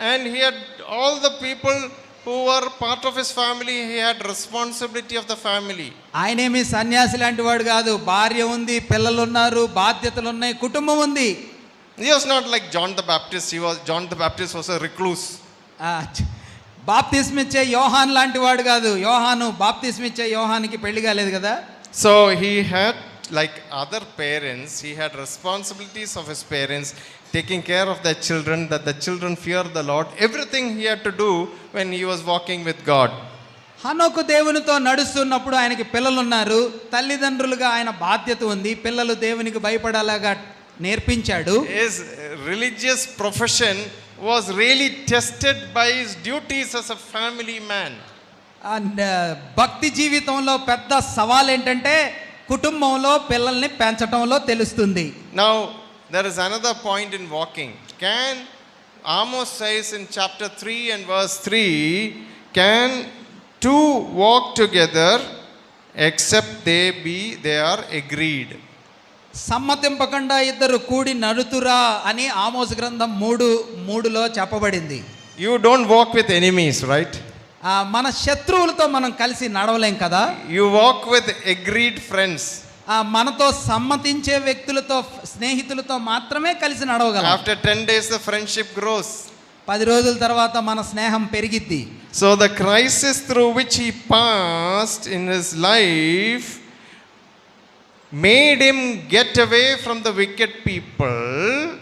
and he had all the people who were part of his family. He had responsibility of the family. ఆయనేమి సన్యాసి లాంటి వాడు కాదు, భార్య ఉంది, పిల్లలు ఉన్నారు, బాధ్యతలు ఉన్నాయి, కుటుంబం ఉంది. He was not like John the Baptist. John the Baptist was a recluse. బాప్తిస్మిచ్చే యోహాన్ లాంటి వాడు కాదు. బాప్తిస్మిచ్చే యోహానికి పెళ్లి కాలేదు కదా. So he had, like other parents, he had responsibilities of his parents, taking care of their children, that the children fear the Lord. Everything he had to do when he was walking with God. హనోకు దేవునితో నడుస్తున్నప్పుడు ఆయనకి పిల్లలు ఉన్నారు, తల్లిదండ్రులుగా ఆయన బాధ్యత ఉంది, పిల్లలు దేవునికి భయపడేలాగా నేర్పించాడు. His religious profession was really tested by his duties as a family man. భక్తి జీవితంలో పెద్ద సవాల్ ఏంటంటే కుటుంబంలో పిల్లల్ని పెంచటంలో తెలుస్తుంది. Now there is another point in walking. Can Amos says in chapter 3 and verse 3, can two walk together except they are agreed? సమ్మతింపకుండా ఇద్దరు కూడి నడుతురా అని ఆమోస్ గ్రంథం 3:3లో చెప్పబడింది. You don't walk with enemies, right? మన శత్రువులతో మనం కలిసి నడవలేం కదా. You walk with agreed friends. మనతో సమ్మతించే వ్యక్తులతో, స్నేహితులతో మాత్రమే కలిసి నడవగలం. After 10 days, the friendship grows. 10 రోజుల తర్వాత మన స్నేహం పెరిగిద్ది. So the crisis through which he passed in his life made him get away from the wicked people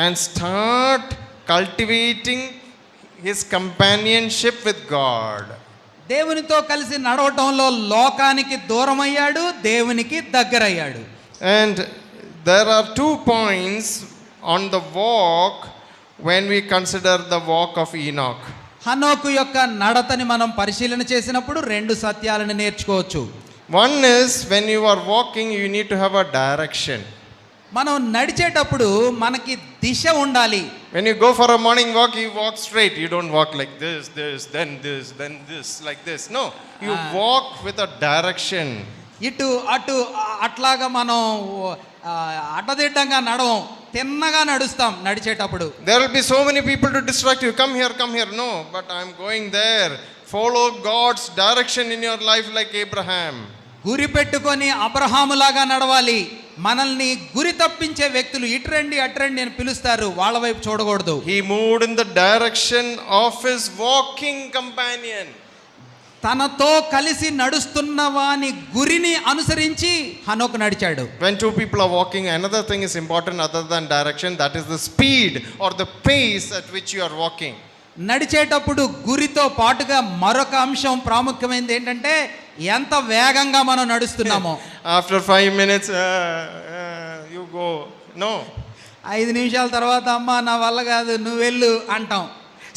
and start cultivating his companionship with God. దేవునితో కలిసి నడవటంలో లోకానికి దూరమయ్యాడు, దేవునికి దగ్గరయ్యాడు. And there are 2 points on the walk when we consider the walk of Enoch. హనోకు యొక్క నడతని మనం పరిశీలన చేసినప్పుడు 2 సత్యాలను నేర్చుకోవచ్చు. One is, when you are walking, you need to have a direction. మనం నడిచేటప్పుడు మనకి దిశ ఉండాలి. When you go for a morning walk, you walk straight. You don't walk like this, then this, like this. No, you walk with a direction. ఇటు అటు అట్లాగా మనం అడ్డదిడ్డంగా నడవం, తిన్నగా నడుస్తాం నడిచేటప్పుడు. There will be so many people to distract you. Come here, come here. No, but I'm going there. Follow God's direction in your life like Abraham. గురి పెట్టుకొని అబ్రహాములాగా నడవాలి. మనల్ని గురి తప్పించే వ్యక్తులు ఇటురండి అటురండి అని పిలుస్తారు, వాళ్ళ వైపు చూడకూడదు. He moved in the direction of his walking companion. తనతో కలిసి నడుస్తున్న వాని గురిని అనుసరించి హనోకు నడిచాడు. When 2 people are walking, another thing is important other than direction, that is the speed or the pace at which you are walking. నడిచేటప్పుడు గురితో పాటుగా మరొక అంశం ప్రాముఖ్యమైనది ఏంటంటే ఎంత వేగంగా మనం నడుస్తున్నామో. After 5 minutes, you go. No. 5 నిమిషాల తర్వాత అమ్మా నా వల్ల కాదు నువ్వు వెళ్ళు అంటాం.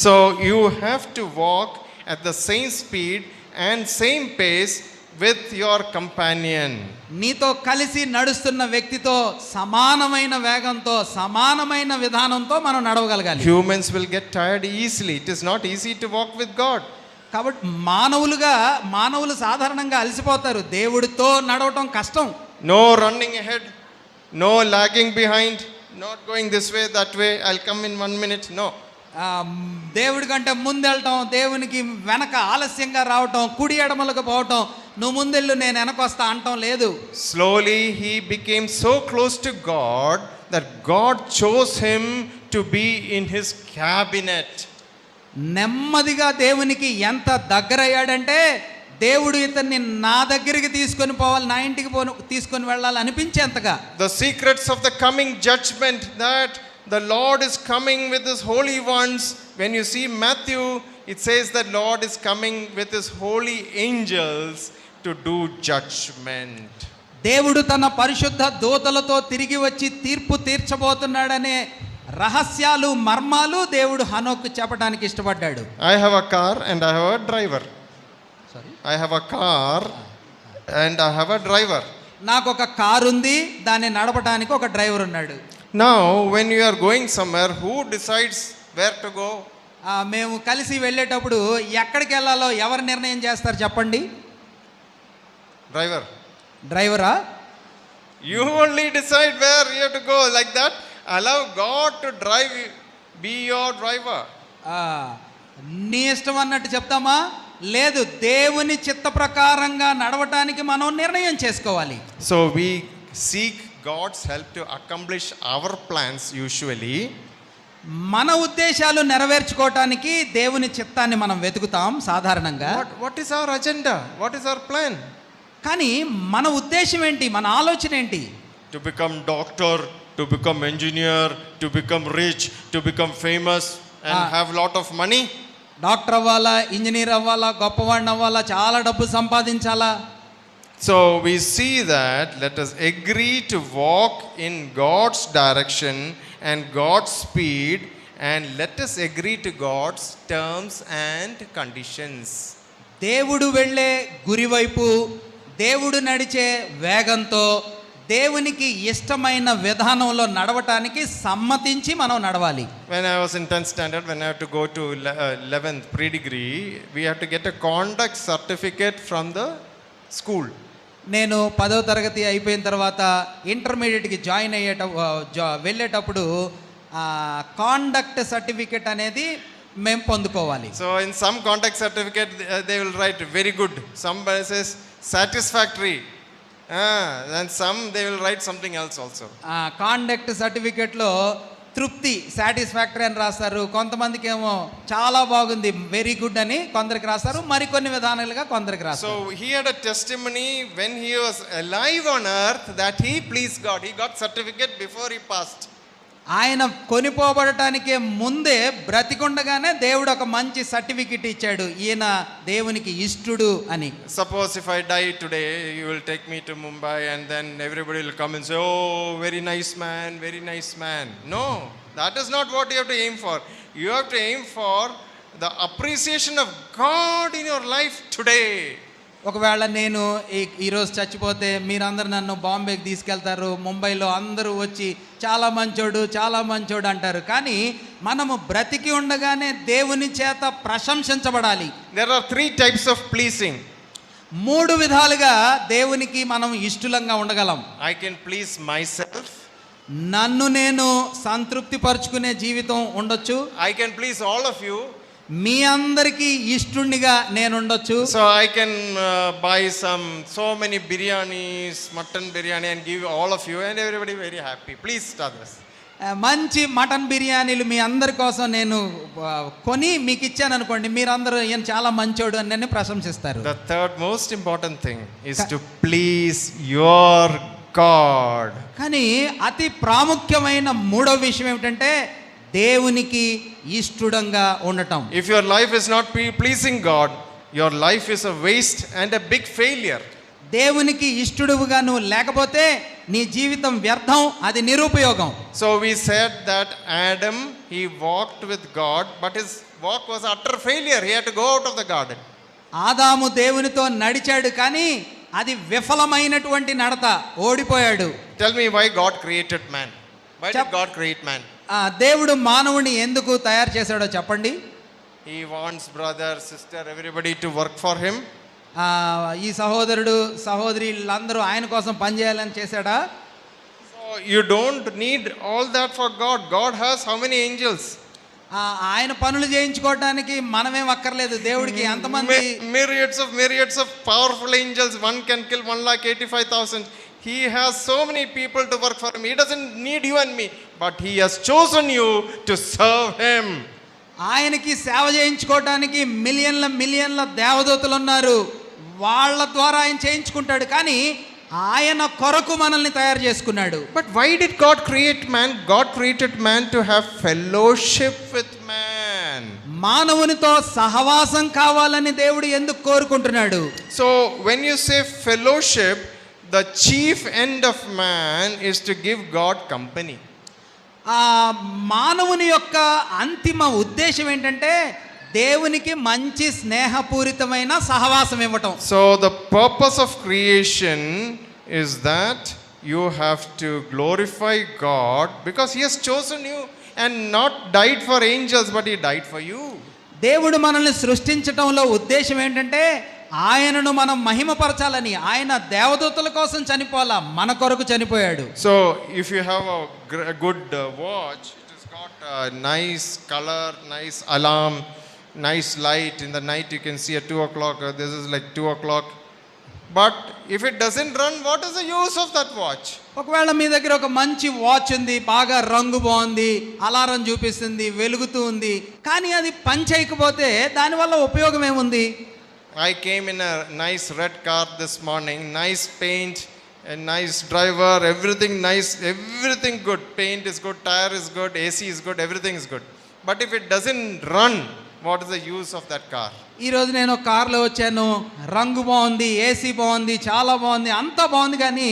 So you have to walk at the same speed and same pace with your companion. నీతో కలిసి నడుస్తున్న వ్యక్తితో సమానమైన వేగంతో, సమానమైన విధానంతో మనం నడవగలగాలి. Humans will get tired easily. It is not easy to walk with God. కాబట్టి మానవులు సాధారణంగా అలసిపోతారు. దేవుడితో నడవటం కష్టం. No running ahead, no lagging behind, not going this way, that way, I'll come in 1 minute. No. దేవుడి కంటే ముందెళ్ళటం, దేవునికి వెనక ఆలస్యంగా రావటం, కుడి ఎడమలకు పోవటం, నువ్వు ముందెళ్ళు నేను వెనకొస్తా అంటం లేదు. Slowly he became so close to God that God chose him to be in his cabinet. నెమ్మదిగా దేవునికి ఎంత దగ్గరయ్యాడంటే దేవుడు ఇతన్ని నా దగ్గరికి తీసుకొని పోవాలి, నా ఇంటికి తీసుకొని వెళ్ళాలి అనిపించేంతగా. The secrets of the coming judgment, that the Lord is coming with his holy ones. When you see Matthew, it says that Lord is coming with his holy angels to do judgment. దేవుడు తన పరిశుద్ధ దూతలతో తిరిగి వచ్చి తీర్పు తీర్చబోతున్నాడనే రహస్యాలు, మర్మాలు దేవుడు హనోకు చెప్పడానికి ఇష్టపడ్డాడు. I have a car and I have a driver. Sorry, I have a car and I have a driver. నాకు ఒక కారు ఉంది, దాన్ని నడపడానికి ఒక డ్రైవర్ ఉన్నాడు. Now, when you are going somewhere, who decides where to go? మేము కలిసి వెళ్ళేటప్పుడు ఎక్కడికి వెళ్ళాలో ఎవరు నిర్ణయం చేస్తారు చెప్పండి? Driver. డ్రైవరా? You only decide where you have to go, like that. Allow God to drive you, be your driver. నీ ఇష్టం అన్నట్టు చెప్తామా? లేదు, దేవుని చిత్త ప్రకారంగా నడవటానికి మనం నిర్ణయం చేసుకోవాలి. So we seek God's help to accomplish our plans usually. మన ఉద్దేశాలు నెరవేర్చుకోవటానికి దేవుని చిత్తాన్ని మనం వెతుకుతాం సాధారణంగా. What is our agenda? What is our plan? కానీ మన ఉద్దేశం ఏంటి, మన ఆలోచన ఏంటి? To become doctor, to become engineer, to become rich, to become famous and have lot of money. Doctor అవ్వాలా, ఇంజనీర్ అవ్వాలా, గొప్పవాడిని అవ్వాలా, చాలా డబ్బు సంపాదించాలా? So we see that let us agree to walk in God's direction and God's speed, and let us agree to God's terms and conditions. దేవుడు వెళ్ళే గురివైపు, దేవుడు నడిచే వేగంతో, దేవునికి ఇష్టమైన విధానంలో నడవటానికి సమ్మతించి మనం నడవాలి. When I was in 10th standard, when I had to go to 11th pre-degree, we had to get a conduct certificate from the school. నేను 10వ తరగతి అయిపోయిన తర్వాత ఇంటర్మీడియట్కి జాయిన్ వెళ్ళేటప్పుడు కాండక్ట్ సర్టిఫికెట్ అనేది మేము పొందుకోవాలి. So in some conduct certificate they will write very good, some says satisfactory, And some they will write something else also. Conduct సర్టిఫికెట్లో తృప్తి సాటిస్ఫాక్టరీ అని రాస్తారు, కొంతమందికి ఏమో చాలా బాగుంది వెరీ గుడ్ అని కొందరికి రాస్తారు, మరికొన్ని విధానాలుగా కొందరికి రాస్తారు. So he had a testimony when he was alive on earth that he pleased God. He got certificate before he passed. ఆయన కొనిపోబడటానికి ముందే బ్రతికుండగానే దేవుడు ఒక మంచి సర్టిఫికెట్ ఇచ్చాడు, ఈయన దేవునికి ఇష్టుడు అని. Suppose if I die today, you will take me to Mumbai and then everybody will come and say, oh, very nice man, very nice man. No, that is not what you have to aim for. You have to aim for the appreciation of God in your life today. ఒకవేళ నేను ఈరోజు చచ్చిపోతే మీరందరూ నన్ను బాంబేకి తీసుకెళ్తారు, ముంబైలో అందరూ వచ్చి చాలా మంచోడు అంటారు, కానీ మనము బ్రతికి ఉండగానే దేవుని చేత ప్రశంసించబడాలి. There are 3 types of pleasing. 3 విధాలుగా దేవునికి మనం ఇష్టలంగా ఉండగలం. I can please myself. నన్ను నేను సంతృప్తి పరుచుకునే జీవితం ఉండొచ్చు. I can please all of you. మీ అందరికీ ఇష్టునిగా నేను ఉండొచ్చు. So I can buy so many biryanis, mutton biryani and give all of you and everybody very happy. Please start this. మంచి mutton బిర్యానీలు మీ అందరి కోసం నేను కొని మీకు ఇచ్చాను అనుకోండి, మీరందరూ ఈయన చాలా మంచోడు అని నన్ను ప్రశంసిస్తారు. The third most important thing is to please your God. కానీ అతి ప్రాముఖ్యమైన 3వ విషయం ఏమిటంటే దేవునికి ఇష్టంగా ఉండటం. If your life is not pleasing God, your life is a waste and a big failure. దేవునికి ఇష్టడుగా నువ్వు లేకపోతే నీ జీవితం వ్యర్థం, అది నిరుపయోగం. So we said that Adam, he walked with God, but his walk was utter failure. He had to go out of the garden. ఆదాము దేవునితో నడిచాడు, కానీ అది విఫలమైనటువంటి నడత, ఓడిపోయాడు. Tell me why God created man. Why did God create man? దేవుడు మానవుని ఎందుకు తయారు చేశాడో చెప్పండి. He wants brother, sister, everybody to work for him. ఈ సహోదరుడు సహోదరి అందరూ ఆయన కోసం పనిచేయాలని చేశాడా? So you don't need all that for God. God has how many angels? ఆయన పనులు చేయించుకోవడానికి మనమేం అక్కర్లేదు. దేవుడికి ఎంతమంది myriads of powerful angels. One can kill 1,85,000. He has so many people to work for him. He doesn't need you and me, but he has chosen you to serve him. ఆయనకి సేవ చేయించుకోవడానికి మిలియన్ల దేవదూతలు ఉన్నారు, వాళ్ళ ద్వారా ఆయన చేయించుకుంటాడు, కానీ ఆయన కొరకు మనల్ని తయారు చేసుకున్నాడు. But why did God create man? God created man to have fellowship with man. మానవునితో సహవాసం కావాలని దేవుడు ఎందుకు కోరుకుంటున్నాడు? So when you say fellowship, the chief end of man is to give God company. మానవుని యొక్క అంతిమ ఉద్దేశం ఏంటంటే దేవునికి మంచి స్నేహపూరితమైన సహవాసం ఇవ్వటం. So the purpose of creation is that you have to glorify God because he has chosen you and not died for angels, but he died for you. దేవుడు మనల్ని సృష్టించటంలో ఉద్దేశం ఏంటంటే ఆయనను మనం మహిమపరచాలని. ఆయన దేవదూతల కోసం చనిపోలా, మన కొరకు చనిపోయాడు. So if you have a good watch, it has got a nice color, nice alarm, nice light. In the night you can see at 2 o'clock, this is like 2 o'clock. But if it doesn't run, what is the use of that watch? ఒకవేళ మీ దగ్గర ఒక మంచి watch ఉంది, బాగా రంగు బాగుంది, alarm చూపిస్తుంది, వెలుగుతూ ఉంది, కానీ అది పని చేయకపోతే దానివల్ల ఉపయోగం ఏముంది? I came in a nice red car this morning, nice paint, a nice driver, everything nice, everything good. Paint is good, tire is good, AC is good, everything is good. But if it doesn't run, what is the use of that car? ఈరోజు నేను కార్లో వచ్చాను, రంగు బాగుంది, AC బాగుంది, చాలా బాగుంది, అంతా బాగుంది, కానీ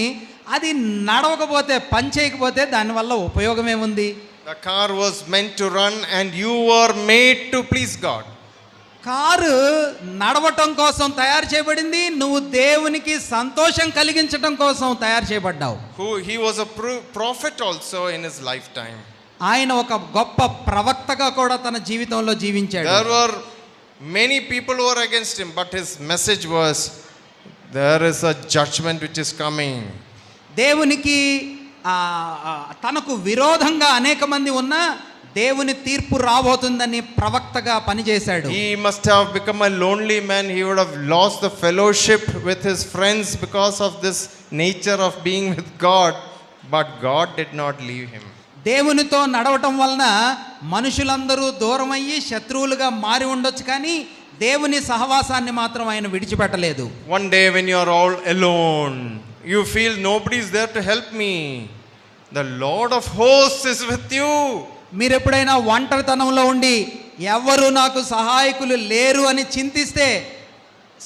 అది నడవకపోతే, పని చేయకపోతే దానివల్ల ఉపయోగం ఏముంది? The car was meant to run and you were made to please God. Car నడవటం కోసం తయారు చేయబడింది, నువ్వు దేవునికి సంతోషం కలిగించటం కోసం తయారు చేయబడ్డావు. He was a prophet also in his lifetime. ఆయన ఒక గొప్ప ప్రవక్తగా కూడా తన జీవితంలో జీవించాడు. There were many people who were against him, but his message was, there is a judgment which is coming. దేవునికి తనకు విరోధంగా అనేక మంది ఉన్నా దేవుని తీర్పు రాబోతుందని ప్రవక్తగా పనిచేశాడు. He must have become a lonely man. He would have lost the fellowship with his friends because of this nature of being with God, but God did not leave him. దేవునితో నడవటం వలన మనుషులందరూ దూరమయ్యి శత్రువులుగా మారి ఉండొచ్చు, కానీ దేవుని సహవాసాన్ని మాత్రం ఆయన విడిచిపెట్టలేదు. One day when you are all alone, you feel nobody is there to help me. The Lord of hosts is with you. మీరు ఎప్పుడైనా ఒంటరితనంలో ఉండి ఎవరు నాకు సహాయకులు లేరు అని చింతిస్తే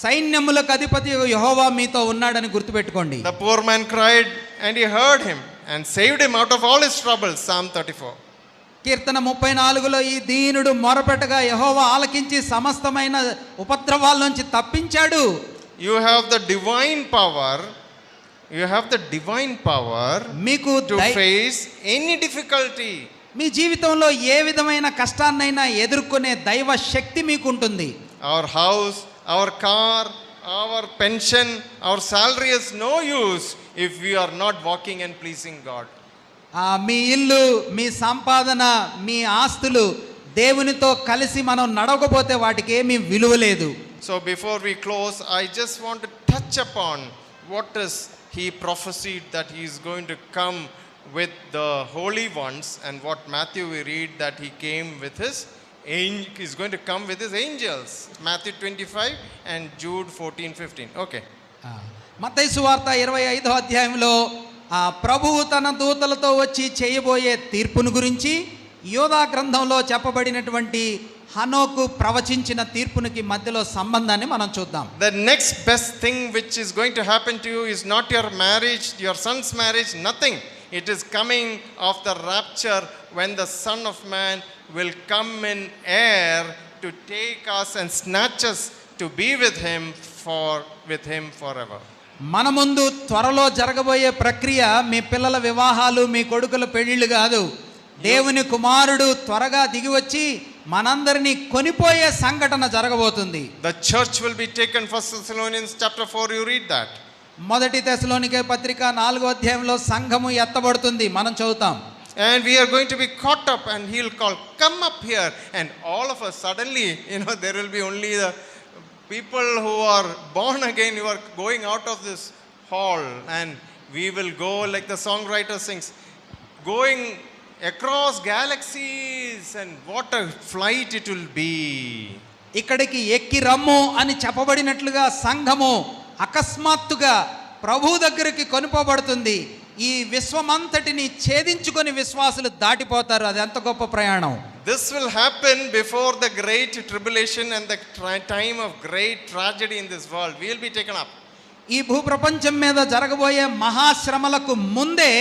సైన్యములకు అధిపతి యెహోవా మీతో ఉన్నాడని గుర్తుపెట్టుకోండి. The poor man cried and he heard him and saved him out of all his troubles. Psalm 34. కీర్తన 34లో ఈ దీనుడు మొరపెట్టగా యెహోవా ఆలకించి సమస్తమైన ఉపద్రవాల నుంచి తప్పించాడు. You have the divine power. You have the divine power మీకు to face any difficulty. మీ జీవితంలో ఏ విధమైన కష్టాన్నైనా ఎదుర్కొనే దైవ శక్తి మీకు ఉంటుంది. Our house, our car, our pension, our salary is no use if we are not walking and pleasing God. మీ ఇల్లు, మీ సంపాదన, మీ ఆస్తులు దేవునితో కలిసి మనం నడవకపోతే వాటికి ఏమీ విలువ లేదు. So before we close, I just want to touch upon what is he prophesied that he is going to come with the holy ones, and what Matthew we read that he came with his is going to come with his angels. Matthew 25 and Jude 14-15. Okay. మత్తయి సువార్త 25వ అధ్యాయంలో ప్రభువు తన దూతలతో వచ్చి చేయబోయే తీర్పును గురించి యోధా గ్రంథంలో చెప్పబడినటువంటి హనోకు ప్రవచించిన తీర్పునికి మధ్యలో సంబంధాన్ని మనం చూద్దాం. The next best thing which is going to happen to you is not your marriage, your son's marriage, nothing. It is coming of the rapture, when the Son of Man will come in air to take us and snatch us to be with him forever. మన ముందు త్వరలో జరగబోయే ప్రక్రియ మీ పిల్లల వివాహాలు, మీ కొడుకుల పెళ్లిళ్ళు కాదు. దేవుని కుమారుడు త్వరగా దిగి వచ్చి మనందరినీ కొనిపోయే సంఘటన జరగబోతుంది. The church will be taken. 1 Thessalonians chapter 4, you read that. మొదటి తెస్సలోనికే పత్రిక 4వ అధ్యాయంలో సంఘము ఎత్తబడుతుంది, మనం చదువుతాం. And we are going to be caught up, and he'll call, come up here, and all of us suddenly, there will be only the people who are born again who are going out of this hall, and we will go like the songwriter sings, going across galaxies, and what a flight it will be. ఇక్కడికి ఎక్కి రమ్ము అని చెప్పబడినట్లుగా సంఘము అకస్మాత్తుగా ప్రభు దగ్గరికి కొనిపోబడుతుంది. ఈ విశ్వమంతటిని ఛేదించుకొని విశ్వాసులు దాటిపోతారు. అది ఎంత గొప్ప ప్రయాణం. This will happen before the great tribulation and the time of great tragedy in this world. We will be taken up. ఈ భూప్రపంచం మీద జరగబోయే మహాశ్రమలకు ముందే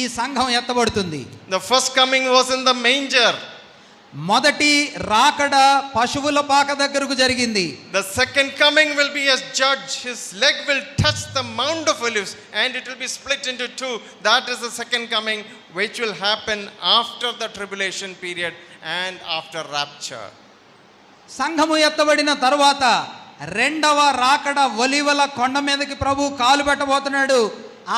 ఈ సంఘం ఎత్తబడుతుంది. The first coming was in the manger. మొదటి రాకడ పశువుల పాక దగ్గరకు జరిగింది. The second coming will be as judge. His leg will touch the Mount of Olives and it will be split into two. That is the second coming, which will happen after the tribulation period and after rapture. సంఘము ఎత్తబడిన తరువాత రెండవ రాకడ ఒలీవల కొండ మీదకి ప్రభు కాలు పెట్టబోతున్నాడు.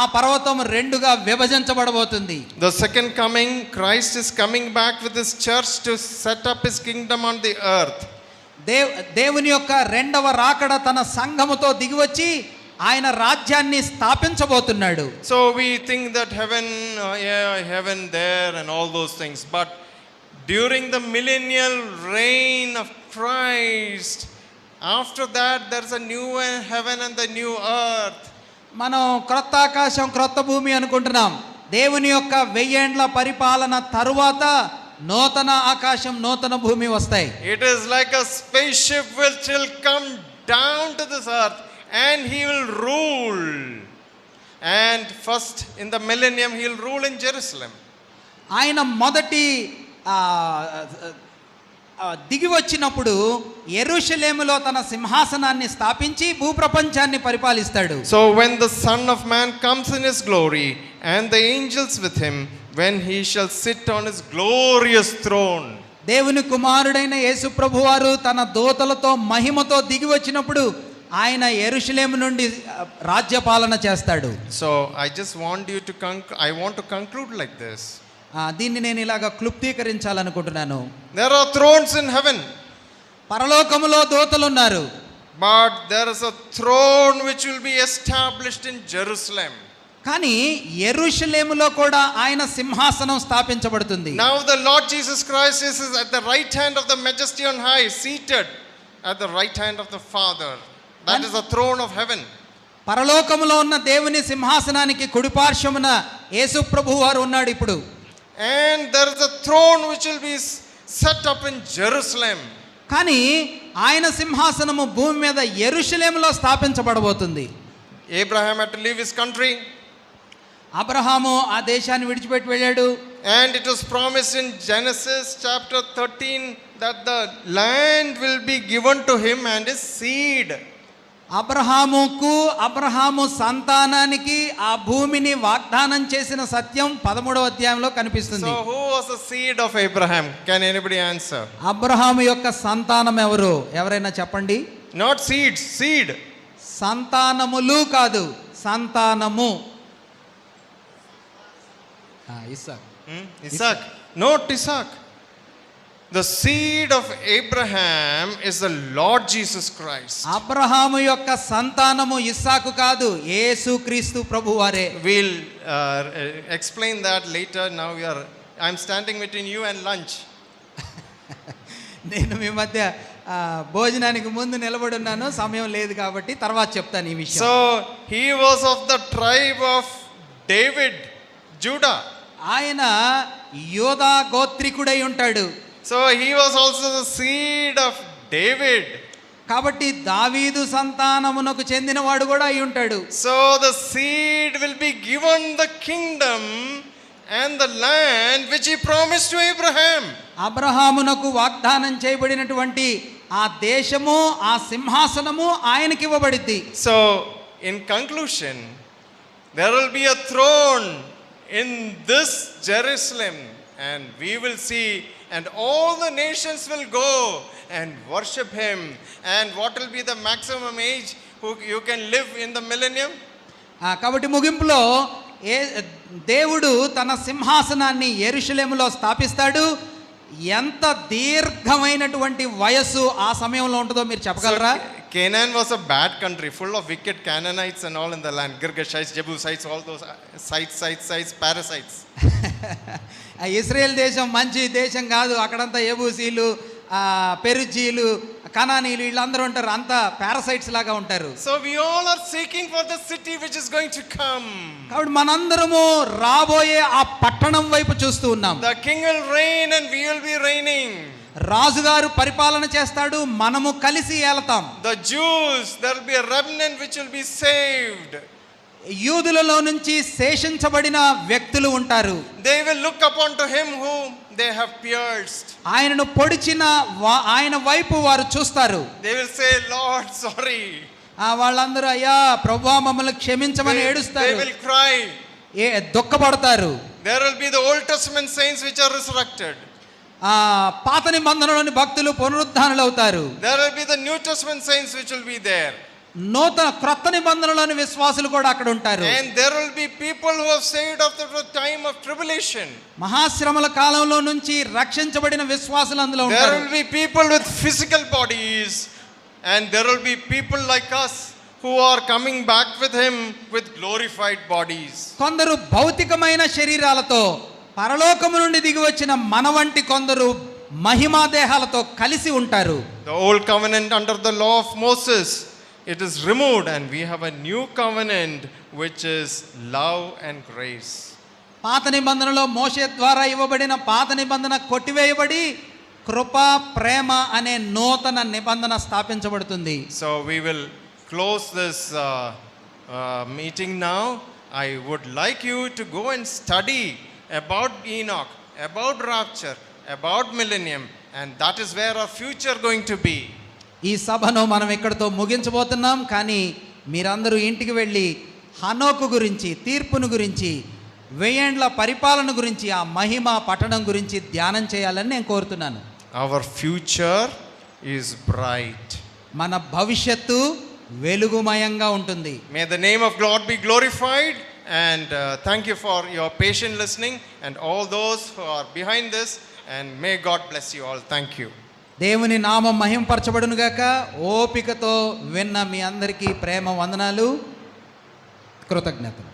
ఆ పర్వతం రెండుగా విభజించబడబోతుంది. The second coming, Christ is coming back with his church to set up his kingdom on the earth. దేవుని యొక్క రెండవ రాకడ తన సంఘముతో దిగివచ్చి ఆయన రాజ్యాన్ని స్థాపించబోతున్నాడు. So we think that heaven there and all those things, but during the millennial reign of Christ, after that there is a new heaven and the new earth. మనం క్రొత్త ఆకాశం క్రొత్త భూమి అనుకుంటున్నాం. దేవుని యొక్క 1000 ఏండ్ల పరిపాలన తరువాత నూతన ఆకాశం నూతన భూమి వస్తాయి. It is like a spaceship which will come down to this earth and he will rule. And first in the millennium he will rule in Jerusalem. ఆయన మొదటి దిగి వచ్చినప్పుడు యెరూషలేములో తన సింహాసనాన్ని స్థాపించి భూప్రపంచాన్ని పరిపాలిస్తాడు. So when the Son of Man comes in his glory and the angels with him, when he shall sit on his glorious throne. దేవుని కుమారుడైన యేసు ప్రభువారు తన దూతలతో మహిమతో దిగి వచ్చినప్పుడు ఆయన యెరూషలేము నుండి రాజ్యపాలన చేస్తాడు. So I just want you to I want to conclude like this. దీన్ని నేను ఇలాగా క్లుప్తీకరించాలనుకుంటున్నాను. There are thrones in heaven. పరలోకములో దూతలు ఉన్నారు. But there is a throne which will be established in Jerusalem. కానీ యెరూషలేములో కూడా ఆయన సింహాసనం స్థాపించబడుతుంది. Now the Lord Jesus Christ is at the right hand of the majesty on high, seated at the right hand of the Father. That is the throne of heaven. పరలోకములో ఉన్న దేవుని సింహాసనానికి కుడిపార్శ్వమున యేసు ప్రభువు వారు ఉన్నాడు ఇప్పుడు. And there is a throne which will be set up in Jerusalem. కానీ ఆయన సింహాసనము భూమి మీద యెరూషలేములో స్థాపించబడబోతుంది. Abraham had to leave his country. Abraham ఆ దేశాన్ని విడిచిపెట్టి వెళ్ళాడు. And it was promised in Genesis chapter 13 that the land will be given to him and his seed. Abraham సంతానానికి ఆ భూమిని వాగ్దానం చేసిన సత్యం 13వ అధ్యాయంలో కనిపిస్తుంది. So who was the seed of Abraham? Can anybody answer? Abraham యొక్క సంతానం ఎవరు? ఎవరైనా చెప్పండి. Not seeds, seed. సంతానములు కాదు, సంతానము. ఇస్సాకు. Isaac. Not Isaac. The seed of Abraham is the Lord Jesus Christ. Abraham యొక్క సంతానము ఇస్సాకు కాదు, యేసుక్రీస్తు ప్రభువారే. We'll explain that later. Now I'm standing between you and lunch. నేను మీ మధ్య భోజనానికి ముందు నిలబడి ఉన్నాను, సమయం లేదు కాబట్టి తర్వాత చెప్తాను ఈ విషయం. So he was of the tribe of David, Judah. ఆయన యోధా గోత్రికుడై ఉంటాడు. So he was also the seed of David. కాబట్టి దావీదు సంతానమునకు చెందినవాడు కూడా అయి ఉంటాడు. So the seed will be given the kingdom and the land which he promised to Abraham. అబ్రహామునకు వాగ్దానం చేయబడినటువంటి ఆ దేశము, ఆ సింహాసనము ఆయనకి ఇవ్వబడింది. So in conclusion, there will be a throne in this Jerusalem, and we will see, and all the nations will go and worship him. And what will be the maximum age who you can live in the millennium? కాబట్టి ముగింపులో దేవుడు తన సింహాసనాన్ని యెరూషలేములో స్థాపిస్తాడు. ఎంత దీర్ఘమైనటువంటి వయస్సు ఆ సమయంలో ఉంటుందో మీరు చెప్పగలరా? Canaan was a bad country, full of wicked Canaanites and all in the land. Girgashites, Jebusites, all those sites, parasites. Israel దేశం మంచి దేశం కాదు. అక్కడంతా యెబూసీలు, పెరుజీలు, కనానీలు వీళ్ళందరూ ఉంటారు. అంతా పారాసైట్స్ లాగా ఉంటారు. So we all are seeking for the city which is going to come. కాబట్టి మనందరము రాబోయే ఆ పట్టణం వైపు చూస్తూ ఉన్నాం. The king will reign and we will be reigning. రాజుగారు పరిపాలన చేస్తాడు, మనము కలిసి ఏలతాం. The Jews, there will be a remnant which will be saved. యూదులలో నుంచి శేషించబడిన వ్యక్తులు ఉంటారు. They will look upon to him whom they have pierced. ఆయనను పొడిచిన ఆయన వైపు వారు చూస్తారు. They will say, Lord, sorry. వాళ్ళందరూ అయ్యా ప్రభువా మమ్మల్ని క్షమించమని ఏడుస్తారు. They will cry. దుఃఖపడతారు. There will be the Old Testament saints which are resurrected. పాత నిబంధనలోని భక్తులు పునరుద్ధానులు అవుతారు. There will be the New Testament saints which will be there. క్రొత్త నిబంధనలోని విశ్వాసులు కూడా అక్కడ ఉంటారు. And there will be people who have saved after the time of tribulation. మహాశ్రమల కాలంలో నుంచి రక్షించబడిన విశ్వాసులు అందులో ఉంటారు. There will be people with physical bodies, and there will be people like us who are coming back with him with glorified bodies. కొందరు భౌతికమైన శరీరాలతో పరలోకము నుండి దిగి వచ్చిన మన వంటి కొందరు మహిమా దేహాలతో కలిసి ఉంటారు. The old covenant under the law of Moses, it is removed, and we have a new covenant which is love and grace. పాత నిబంధనలో మోషే ద్వారా ఇవ్వబడిన పాత నిబంధన కొట్టివేయబడి కృప ప్రేమ అనే నూతన నిబంధన స్థాపించబడుతుంది. So we will close this meeting now. I would like you to go and study about Enoch, about rapture, about millennium, and that is where our future going to be. ఈ సభను మనం ఇక్కడితో ముగించబోతున్నాం. కానీ మీరందరూ ఇంటికి వెళ్ళి హనోకు గురించి, తీర్పును గురించి, 1000 ఏండ్ల పరిపాలన గురించి, ఆ మహిమ పట్టణం గురించి ధ్యానం చేయాలని నేను కోరుతున్నాను. Our future is bright. మన భవిష్యత్తు వెలుగుమయంగా ఉంటుంది. May the name of God be glorified, and thank you for your patient listening and all those who are behind this, and may God bless you all. Thank you. దేవుని నామం మహింపరచబడును గాక. ఓపికతో విన్న మీ అందరికీ ప్రేమ వందనాలు, కృతజ్ఞతలు.